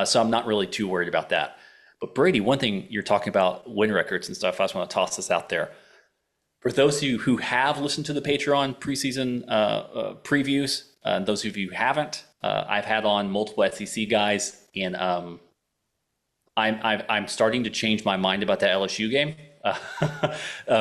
So I'm not really too worried about that. But Brady, one thing you're talking about win records and stuff, I just want to toss this out there. For those of you who have listened to the Patreon preseason previews, those of you who haven't, I've had on multiple SEC guys, and I'm starting to change my mind about that LSU game.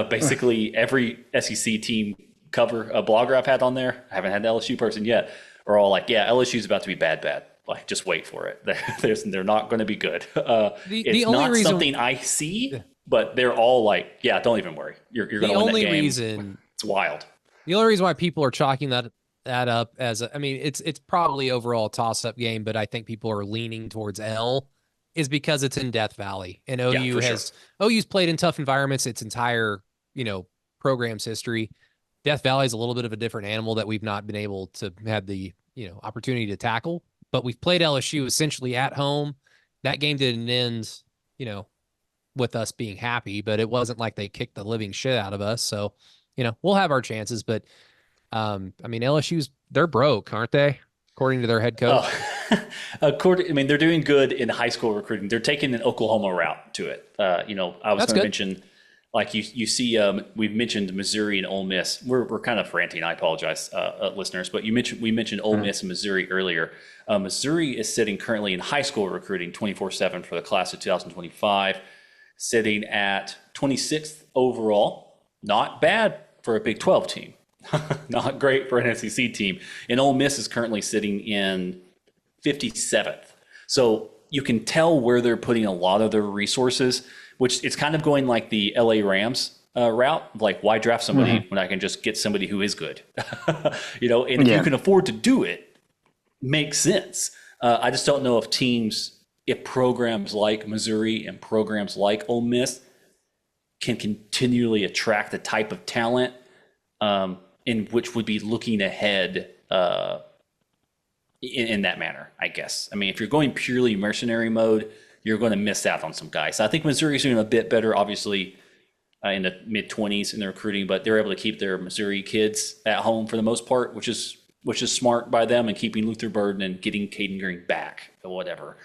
Basically, every SEC team cover blogger I've had on there, I haven't had an LSU person yet, are all like, yeah, LSU's about to be bad. Like, just wait for it. They're not going to be good. It's not reason, something I see, but they're all like, yeah, don't even worry. You're going to win that game. It's wild. The only reason why people are chalking that up as it's probably overall a toss-up game, but I think people are leaning towards L is because it's in Death Valley, and OU's played in tough environments its entire program's history. Death Valley is a little bit of a different animal that we've not been able to have the opportunity to tackle. But we've played LSU essentially at home. That game didn't end, with us being happy, but it wasn't like they kicked the living shit out of us. So, we'll have our chances. But, they're broke, aren't they? According to their head coach. They're doing good in high school recruiting. They're taking an Oklahoma route to it. I was going to mention, like, you see, we've mentioned Missouri and Ole Miss. We're kind of ranting. I apologize, listeners, but we mentioned Ole Miss and Missouri earlier. Missouri is sitting currently in high school recruiting 24/7 for the class of 2025, sitting at 26th overall. Not bad for a Big 12 team. Not great for an SEC team. And Ole Miss is currently sitting in 57th. So you can tell where they're putting a lot of their resources, which it's kind of going like the LA Rams route. Like, why draft somebody when I can just get somebody who is good? And if you can afford to do it, makes sense. I just don't know if programs like Missouri and programs like Ole Miss can continually attract the type of talent in which would be looking ahead in that manner, I guess. I mean, if you're going purely mercenary mode, you're going to miss out on some guys. I think Missouri's doing a bit better, obviously, in the mid-20s in their recruiting, but they're able to keep their Missouri kids at home for the most part, which is smart by them, and keeping Luther Burden and getting Caden Green back or whatever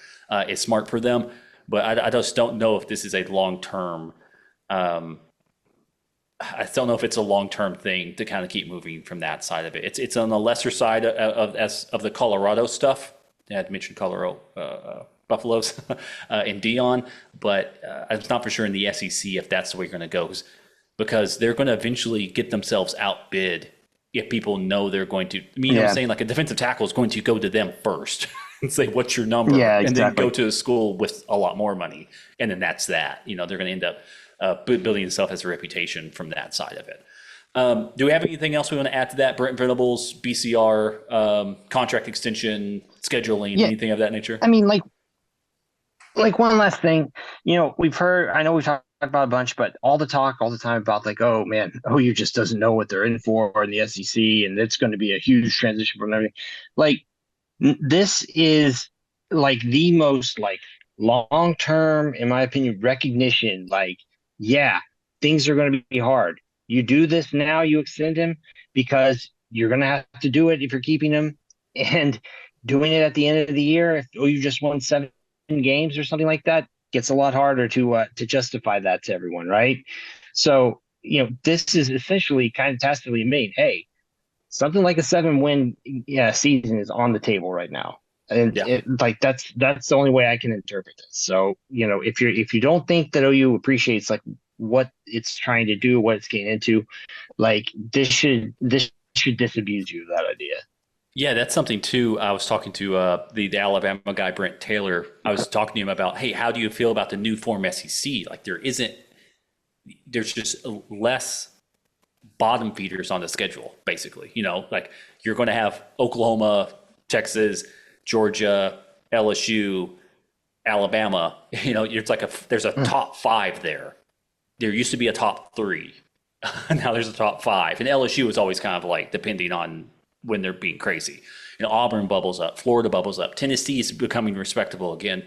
is smart for them. But I just don't know if this is a long-term I don't know if it's a long-term thing to kind of keep moving from that side of it. It's on the lesser side of the Colorado stuff. I had mentioned Colorado Buffaloes and Dion, but I'm not for sure in the SEC if that's the way you're going to go, because they're going to eventually get themselves outbid if people know they're going to. I mean, I'm saying, like, a defensive tackle is going to go to them first and say, "What's your number?" And then go to a school with a lot more money, and then that's that. They're going to end up building itself as a reputation from that side of it. Do we have anything else we want to add to that? Brent Venables, BCR, contract extension, scheduling, anything of that nature? I mean, like one last thing, we've heard, I know we've talked about a bunch, but all the talk all the time about like, oh man, OU just doesn't know what they're in for in the SEC, and it's going to be a huge transition from everything. Like this is like the most like long term, in my opinion, recognition. Like, yeah, things are going to be hard. You do this now, you extend him because you're going to have to do it if you're keeping him, and doing it at the end of the year if OU just won 7 games or something like that gets a lot harder to justify that to everyone, right? So, this is essentially kind of tacitly made, hey, something like a 7-win season is on the table right now. And like that's the only way I can interpret this. So, if you don't think that OU appreciates like what it's trying to do, what it's getting into, like this should disabuse you of that idea. Yeah, that's something too. I was talking to the Alabama guy, Brent Taylor. I was talking to him about, hey, how do you feel about the new form SEC? Like there's just less bottom feeders on the schedule, basically. Like you're going to have Oklahoma, Texas, Georgia, LSU, Alabama. It's like there's a top 5 there. There used to be a top 3. Now there's a top 5. And LSU is always kind of like depending on when they're being crazy. Auburn bubbles up, Florida bubbles up, Tennessee is becoming respectable again.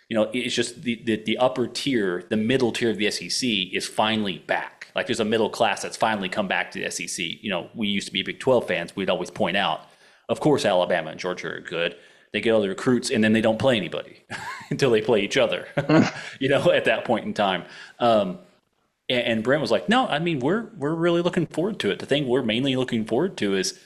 It's just the upper tier, the middle tier of the SEC is finally back. Like there's a middle class that's finally come back to the SEC. We used to be Big 12 fans. We'd always point out, of course, Alabama and Georgia are good. They get all the recruits and then they don't play anybody until they play each other, at that point in time. And Brent was like, no, I mean, we're really looking forward to it. The thing we're mainly looking forward to is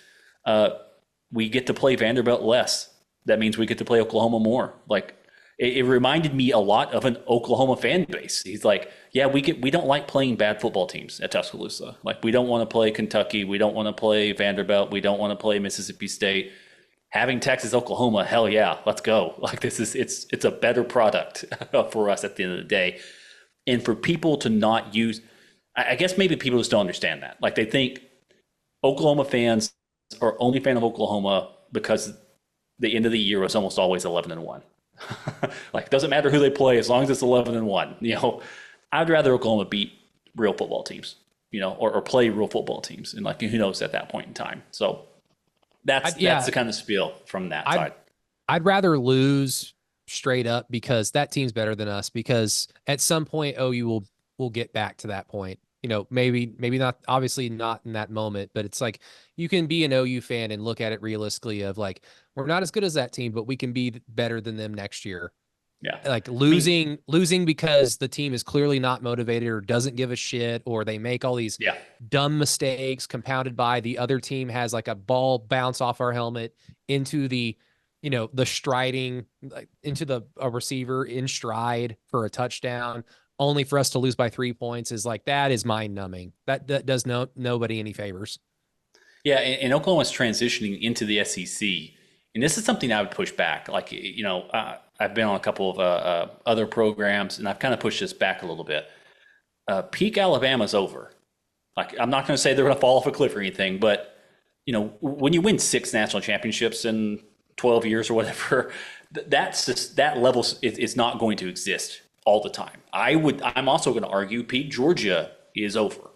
we get to play Vanderbilt less. That means we get to play Oklahoma more. Like it reminded me a lot of an Oklahoma fan base. He's like, yeah, we don't like playing bad football teams at Tuscaloosa. Like we don't want to play Kentucky. We don't want to play Vanderbilt. We don't want to play Mississippi State. Having Texas, Oklahoma, hell yeah, let's go. Like it's a better product for us at the end of the day. And for people to not use, I guess maybe people just don't understand that. Like they think Oklahoma fans are only a fan of Oklahoma because the end of the year was almost always 11-1. Like it doesn't matter who they play as long as it's 11-1. I'd rather Oklahoma beat real football teams, or play real football teams, and like who knows at that point in time. So that's the kind of spiel from that side. I'd rather lose straight up because that team's better than us. Because at some point, OU will get back to that point. Maybe not, obviously not in that moment, but it's like you can be an OU fan and look at it realistically of like, we're not as good as that team, but we can be better than them next year. Yeah. Like losing because the team is clearly not motivated or doesn't give a shit, or they make all these dumb mistakes compounded by the other team has like a ball bounce off our helmet into the, the striding, like into a receiver in stride for a touchdown, only for us to lose by 3 points is like, that is mind numbing. That does nobody any favors. Yeah. And Oklahoma's transitioning into the SEC. And this is something I would push back. Like, I've been on a couple of other programs and I've kind of pushed this back a little bit. Peak Alabama's over. Like, I'm not going to say they're going to fall off a cliff or anything, but when you win 6 national championships in 12 years or whatever, that level is not going to exist all the time. I'm also going to argue Pete, Georgia is over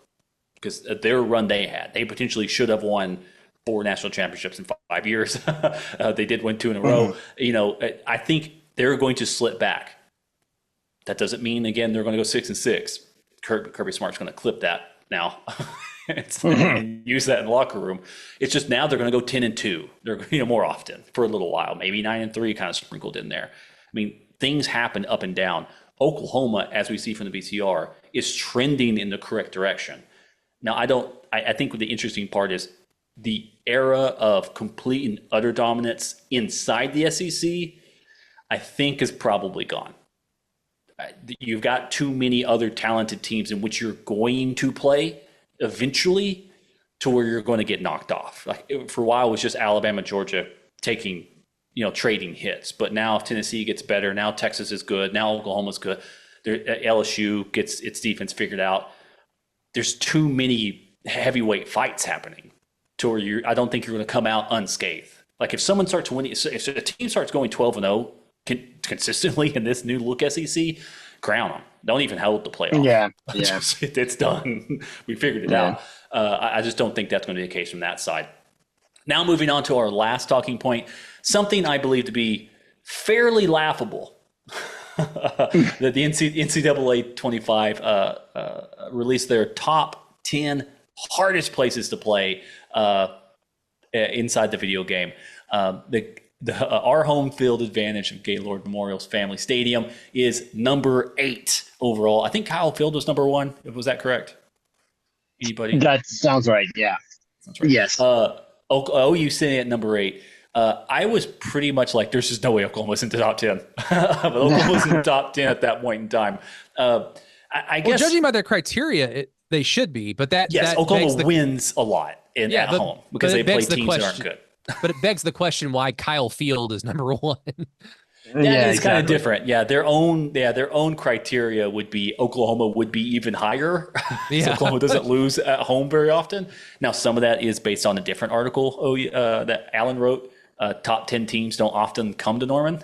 because their run they had. They potentially should have won 4 national championships in 5 years. They did win 2 in a row. I think they're going to slip back. That doesn't mean, again, they're going to go 6-6. Kirby Smart's going to clip that now and use that in the locker room. It's just now they're going to go 10-2. They're more often for a little while, maybe 9-3 kind of sprinkled in there. I mean, things happen up and down. Oklahoma, as we see from the BCR, is trending in the correct direction. Now, I think the interesting part is the era of complete and utter dominance inside the SEC, I think is probably gone. You've got too many other talented teams in which you're going to play eventually to where you're going to get knocked off. Like for a while, it was just Alabama, Georgia taking, trading hits. But now Tennessee gets better. Now Texas is good. Now Oklahoma's good. LSU gets its defense figured out. There's too many heavyweight fights happening to where I don't think you're going to come out unscathed. Like if someone starts winning, if a team starts going 12-0 consistently in this new look SEC, crown them. Don't even hold the playoff. Yeah. It's done. We figured it out. I just don't think that's going to be the case from that side. Now moving on to our last talking point, something I believe to be fairly laughable. That the NCAA 25 released their top 10 hardest places to play inside the video game. Our home field advantage of Gaylord Memorial's Family Stadium is number 8 overall. I think Kyle Field was number 1. Was that correct? Anybody? That sounds right. Yeah. Sounds right. Yes. OU sitting at number 8. I was pretty much like, there's just no way Oklahoma's in the top 10. But Oklahoma's in the top 10 at that point in time. I guess, judging by their criteria, they should be. But that Oklahoma wins a lot at home because they play teams that aren't good. But it begs the question why Kyle Field is number 1. That is kind of different. Yeah, their own criteria would be Oklahoma would be even higher. So Oklahoma doesn't lose at home very often. Now, some of that is based on a different article that Alan wrote. Top 10 teams don't often come to Norman.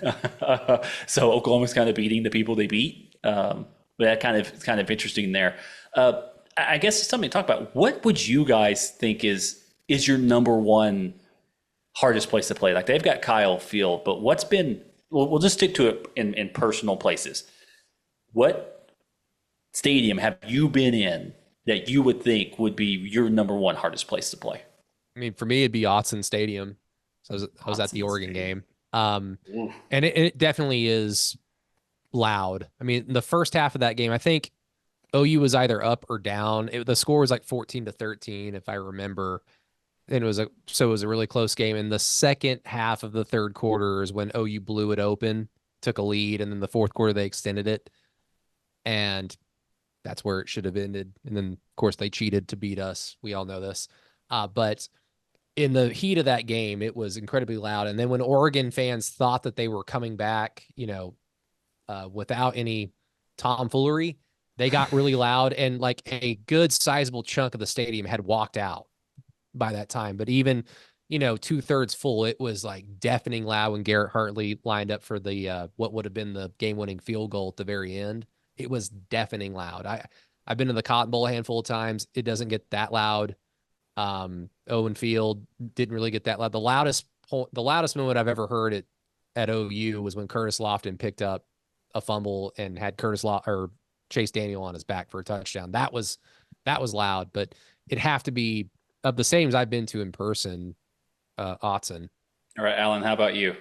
So Oklahoma's kind of beating the people they beat. But that it's kind of interesting there. I guess it's something to talk about. What would you guys think is your number 1 hardest place to play? Like, they've got Kyle Field, but what's been, we'll just stick to it in personal places. What stadium have you been in that you would think would be your number 1 hardest place to play? I mean, for me, it'd be Autzen Stadium. So I was at the Oregon game. And it definitely is loud. I mean, the first half of that game, I think OU was either up or down. The score was like 14-13, if I remember. And it was a really close game. And the second half of the third quarter is when OU blew it open, took a lead, and then the fourth quarter they extended it. And that's where it should have ended. And then, of course, they cheated to beat us. We all know this. But in the heat of that game, it was incredibly loud. And then when Oregon fans thought that they were coming back, without any tomfoolery, they got really loud. And like a good sizable chunk of the stadium had walked out by that time. But even, 2/3 full, it was like deafening loud when Garrett Hartley lined up for the what would have been the game-winning field goal at the very end. It was deafening loud. I've been to the Cotton Bowl a handful of times. It doesn't get that loud. Owen Field didn't really get that loud. The loudest moment I've ever heard at OU was when Curtis Lofton picked up a fumble and had Chase Daniel on his back for a touchdown. That was loud, but it'd have to be of the same as I've been to in person, Autzen. All right, Alan, how about you?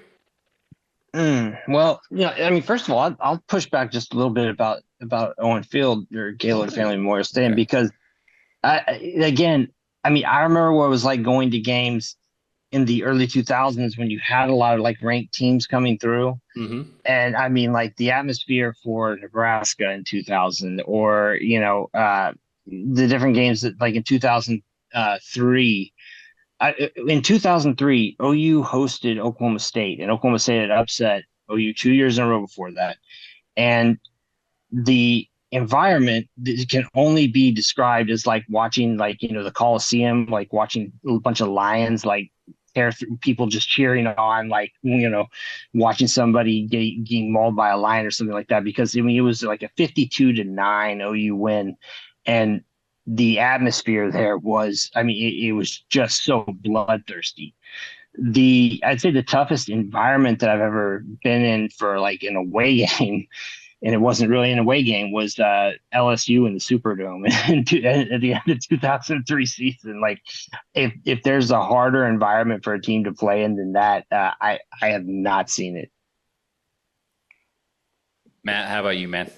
Well, I mean, first of all, I'll push back just a little bit about Owen Field or Gaylord Family Memorial Stadium because, I remember what it was like going to games in the early 2000s when you had a lot of like ranked teams coming through. Mm-hmm. And I mean, like the atmosphere for Nebraska in 2000 or, the different games that like in 2003. In 2003, OU hosted Oklahoma State, and Oklahoma State had upset OU 2 years in a row before that. And the environment can only be described as like watching, like, the Coliseum, like watching a bunch of lions, like tear through, people just cheering on, like, watching somebody getting mauled by a lion or something like that. Because it was like a 52-9 OU win. And the atmosphere there was, it was just so bloodthirsty. I'd say the toughest environment that I've ever been in for like an away game, and it wasn't really an away game, was LSU in the Superdome at the end of 2003 season. Like, if there's a harder environment for a team to play in than that, I have not seen it. Matt, how about you, man?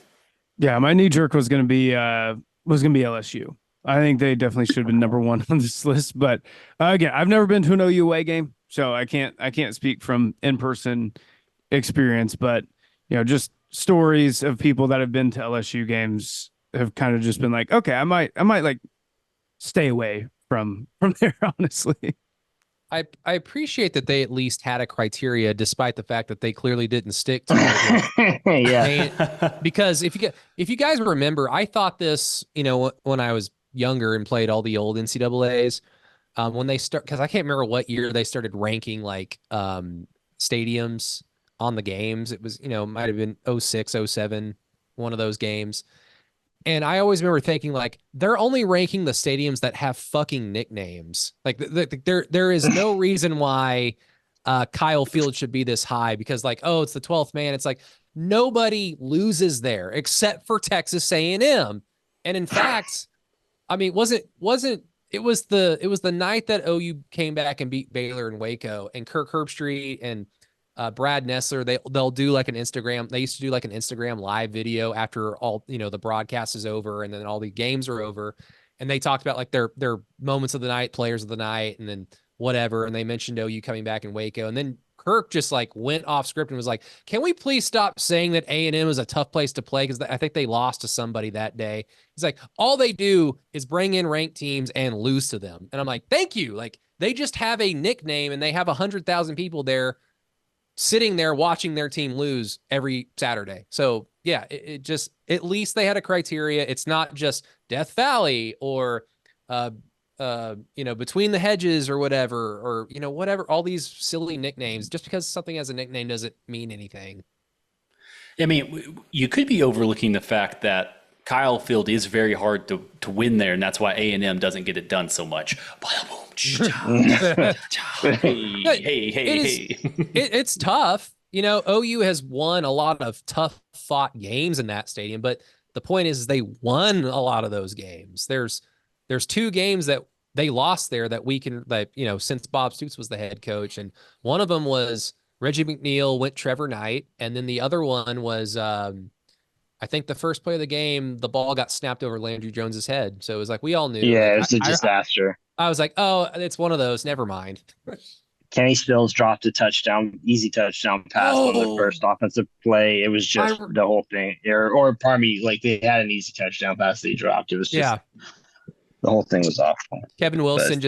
Yeah, my knee jerk was going to be LSU. I think they definitely should have been number 1 on this list. But again, I've never been to an OU away game, so I can't speak from in-person experience. But just stories of people that have been to LSU games have kind of just been like, okay, I might like stay away from there, honestly. I appreciate that they at least had a criteria, despite the fact that they clearly didn't stick to it. Yeah. Because if you guys remember, I thought this, when I was younger and played all the old NCAAs, when they start, because I can't remember what year they started ranking like stadiums on the games. It was, might have been 06, 07 one of those games. And I always remember thinking, like, they're only ranking the stadiums that have fucking nicknames. Like, there is no reason why Kyle Field should be this high, because, like, oh, it's the 12th man. It's like nobody loses there except for Texas A&M. And in fact, I mean, it was the night that OU came back and beat Baylor in Waco, and Kirk Herbstreit and Brad Nessler, they'll do like an Instagram. They used to do like an Instagram live video after all, the broadcast is over and then all the games are over. And they talked about like their moments of the night, players of the night, and then whatever. And they mentioned OU coming back in Waco. And then Kirk just like went off script and was like, can we please stop saying that A&M is a tough place to play? Because I think they lost to somebody that day. He's like, all they do is bring in ranked teams and lose to them. And I'm like, thank you. Like, they just have a nickname and they have 100,000 people there sitting there watching their team lose every Saturday. So yeah, it just, at least they had a criteria. It's not just Death Valley or, Between the Hedges or whatever, or, whatever, all these silly nicknames. Just because something has a nickname doesn't mean anything. I mean, you could be overlooking the fact that Kyle Field is very hard to win there, and that's why A&M doesn't get it done so much. Hey. It's tough. OU has won a lot of tough fought games in that stadium, but the point is they won a lot of those games. There's two games that they lost there since Bob Stoops was the head coach, and one of them was Reggie McNeil went Trevor Knight, and then the other one was I think the first play of the game, the ball got snapped over Landry Jones's head. So it was like, we all knew. Yeah, like, it's a disaster. I was like, oh, it's one of those. Never mind. Kenny Stills dropped a easy touchdown pass on the first offensive play. It was just the whole thing. Or pardon me, like they had an easy touchdown pass that he dropped. It was just, the whole thing was awful. Kevin Wilson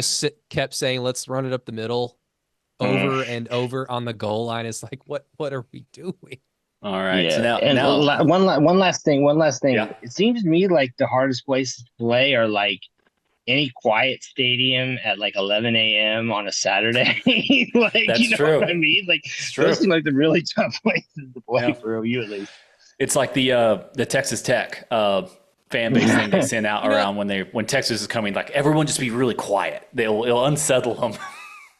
kept saying, let's run it up the middle over and over on the goal line. It's like, what are we doing? All right. Yeah. So now one last thing. Yeah. It seems to me like the hardest places to play are like any quiet stadium at like 11 a.m. on a Saturday. Like, that's you know true. what I mean? Like, those seem like the really tough places to play for OU at least. It's like the Texas Tech fan base thing they send out around when Texas is coming. Like, everyone just be really quiet. It'll unsettle them.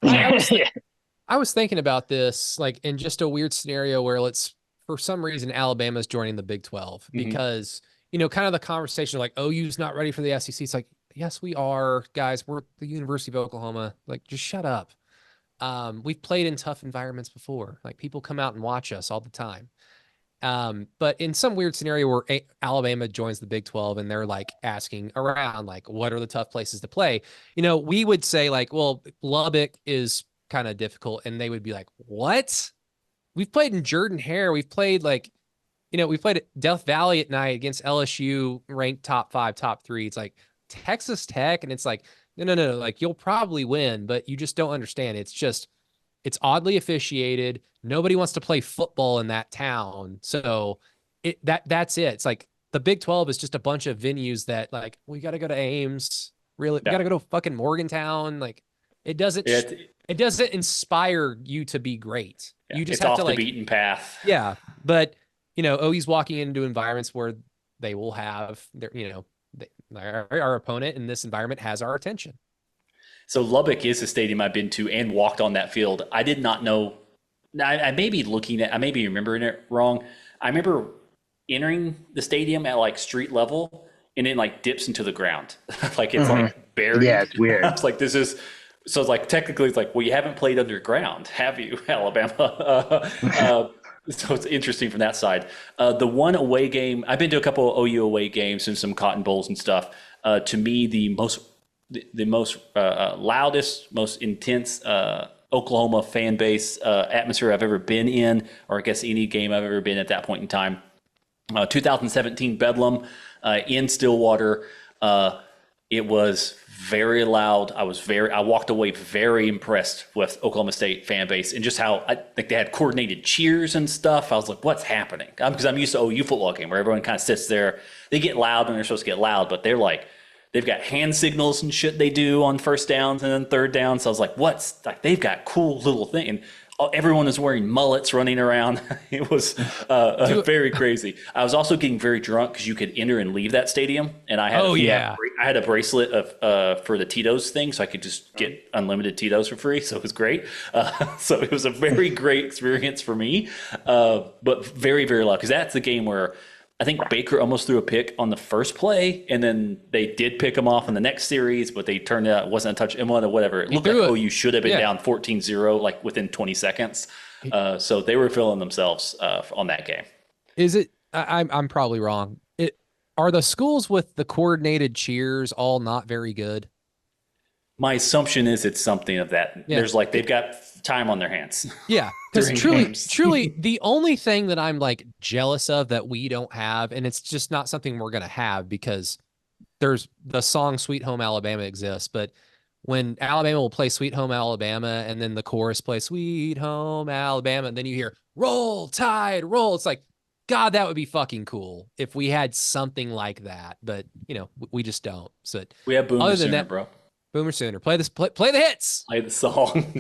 I was thinking about this, like, in just a weird scenario where for some reason, Alabama's joining the Big 12 because, kind of the conversation like, OU's not ready for the SEC. It's like, yes, we are, guys. We're the University of Oklahoma. Like, just shut up. We've played in tough environments before. Like, people come out and watch us all the time. But in some weird scenario where Alabama joins the Big 12 and they're like asking around, like, what are the tough places to play? We would say like, well, Lubbock is kind of difficult. And they would be like, what? We've played in Jordan-Hare. We've played we played at Death Valley at night against LSU ranked top 5, top 3. It's like Texas Tech. And it's like, no. Like, you'll probably win, but you just don't understand. It's oddly officiated. Nobody wants to play football in that town. So that's it. It's like the Big 12 is just a bunch of venues that like, we got to go to Ames. Really? We got to go to fucking Morgantown. Like, it doesn't inspire you to be great. Yeah, you just it's have off to the beaten path. Yeah. But, OU's walking into environments where they will have our opponent in this environment has our attention. So Lubbock is a stadium I've been to and walked on that field. I did not know. I may be remembering it wrong. I remember entering the stadium at like street level and it like dips into the ground. Like it's like buried. Yeah, it's weird. It's like so it's like technically it's like, well, you haven't played underground, have you, Alabama? So it's interesting from that side. The one away game, I've been to a couple of OU away games and some Cotton Bowls and stuff. To me, the most loudest, most intense Oklahoma fan base atmosphere I've ever been in, or I guess any game I've ever been at that point in time. 2017 Bedlam in Stillwater. It was very loud. I walked away very impressed with Oklahoma State fan base and just how I think they had coordinated cheers and stuff. I was like, what's happening? Because I'm used to OU football game where everyone kind of sits there. They get loud when they're supposed to get loud, but they're like, they've got hand signals and shit they do on first downs and then third downs. So I was like, they've got cool little thing. And everyone was wearing mullets running around. It was very crazy. I was also getting very drunk because you could enter and leave that stadium, and I had I had a bracelet of for the Tito's thing, so I could just get unlimited Tito's for free. So it was great. So it was a very great experience for me, but very, very loud, because that's the game where I think Baker almost threw a pick on the first play, and then they did pick him off in the next series, but they turned out it wasn't a touch and whatever. It looked like you should have been down 14-0 like within 20 seconds. So they were feeling themselves on that game. Is it? I'm probably wrong. Are the schools with the coordinated cheers all not very good? My assumption is it's something of that. Yeah. There's they've got time on their hands. Yeah, because truly, the only thing that I'm jealous of that we don't have, and it's just not something we're gonna have, because there's the song "Sweet Home Alabama" exists, but when Alabama will play "Sweet Home Alabama" and then the chorus plays "Sweet Home Alabama," and then you hear "Roll Tide, Roll," it's like, God, that would be fucking cool if we had something like that. But we just don't. So we have Boomer Sooner, bro. Boomer Sooner. Play the hits. Play the song.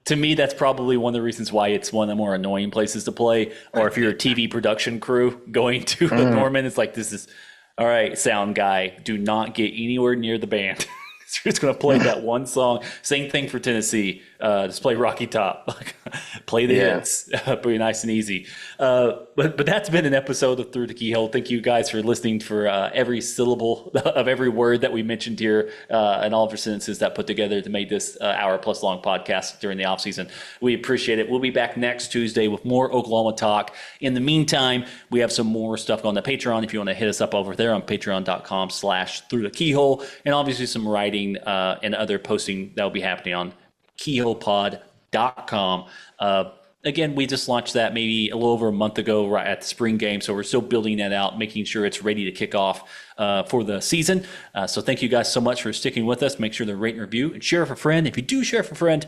To me, that's probably one of the reasons why it's one of the more annoying places to play. Or if you're a TV production crew going to Norman, it's like, this is, all right, sound guy, do not get anywhere near the band. You're just going to play that one song. Same thing for Tennessee. Just play Rocky Top. Play the hits. Pretty nice and easy. But that's been an episode of Through the Keyhole. Thank you guys for listening for every syllable of every word that we mentioned here and all of our sentences that put together to make this hour-plus long podcast during the offseason. We appreciate it. We'll be back next Tuesday with more Oklahoma talk. In the meantime, we have some more stuff on the Patreon. If you want to hit us up over there on patreon.com/throughthekeyhole, and obviously some writing and other posting that will be happening on keyholepod.com. Again, we just launched that maybe a little over a month ago, right at the spring game. So we're still building that out, making sure it's ready to kick off for the season. So thank you guys so much for sticking with us. Make sure to rate and review and share with a friend. If you do share with a friend,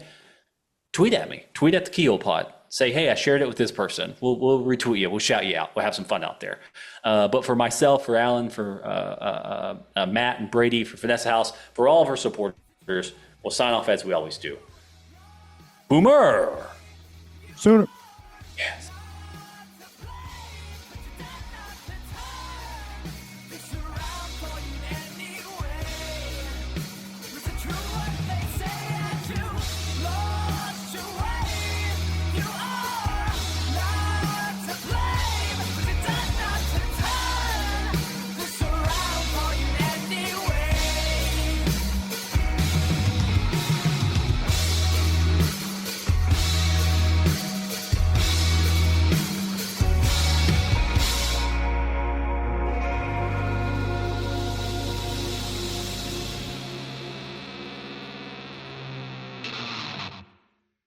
tweet at me. Tweet at the Keyhole Pod. Say, hey, I shared it with this person. We'll retweet you. We'll shout you out. We'll have some fun out there. But for myself, for Alan, for Matt and Brady, for Vanessa House, for all of our supporters, we'll sign off as we always do. Boomer! Sooner.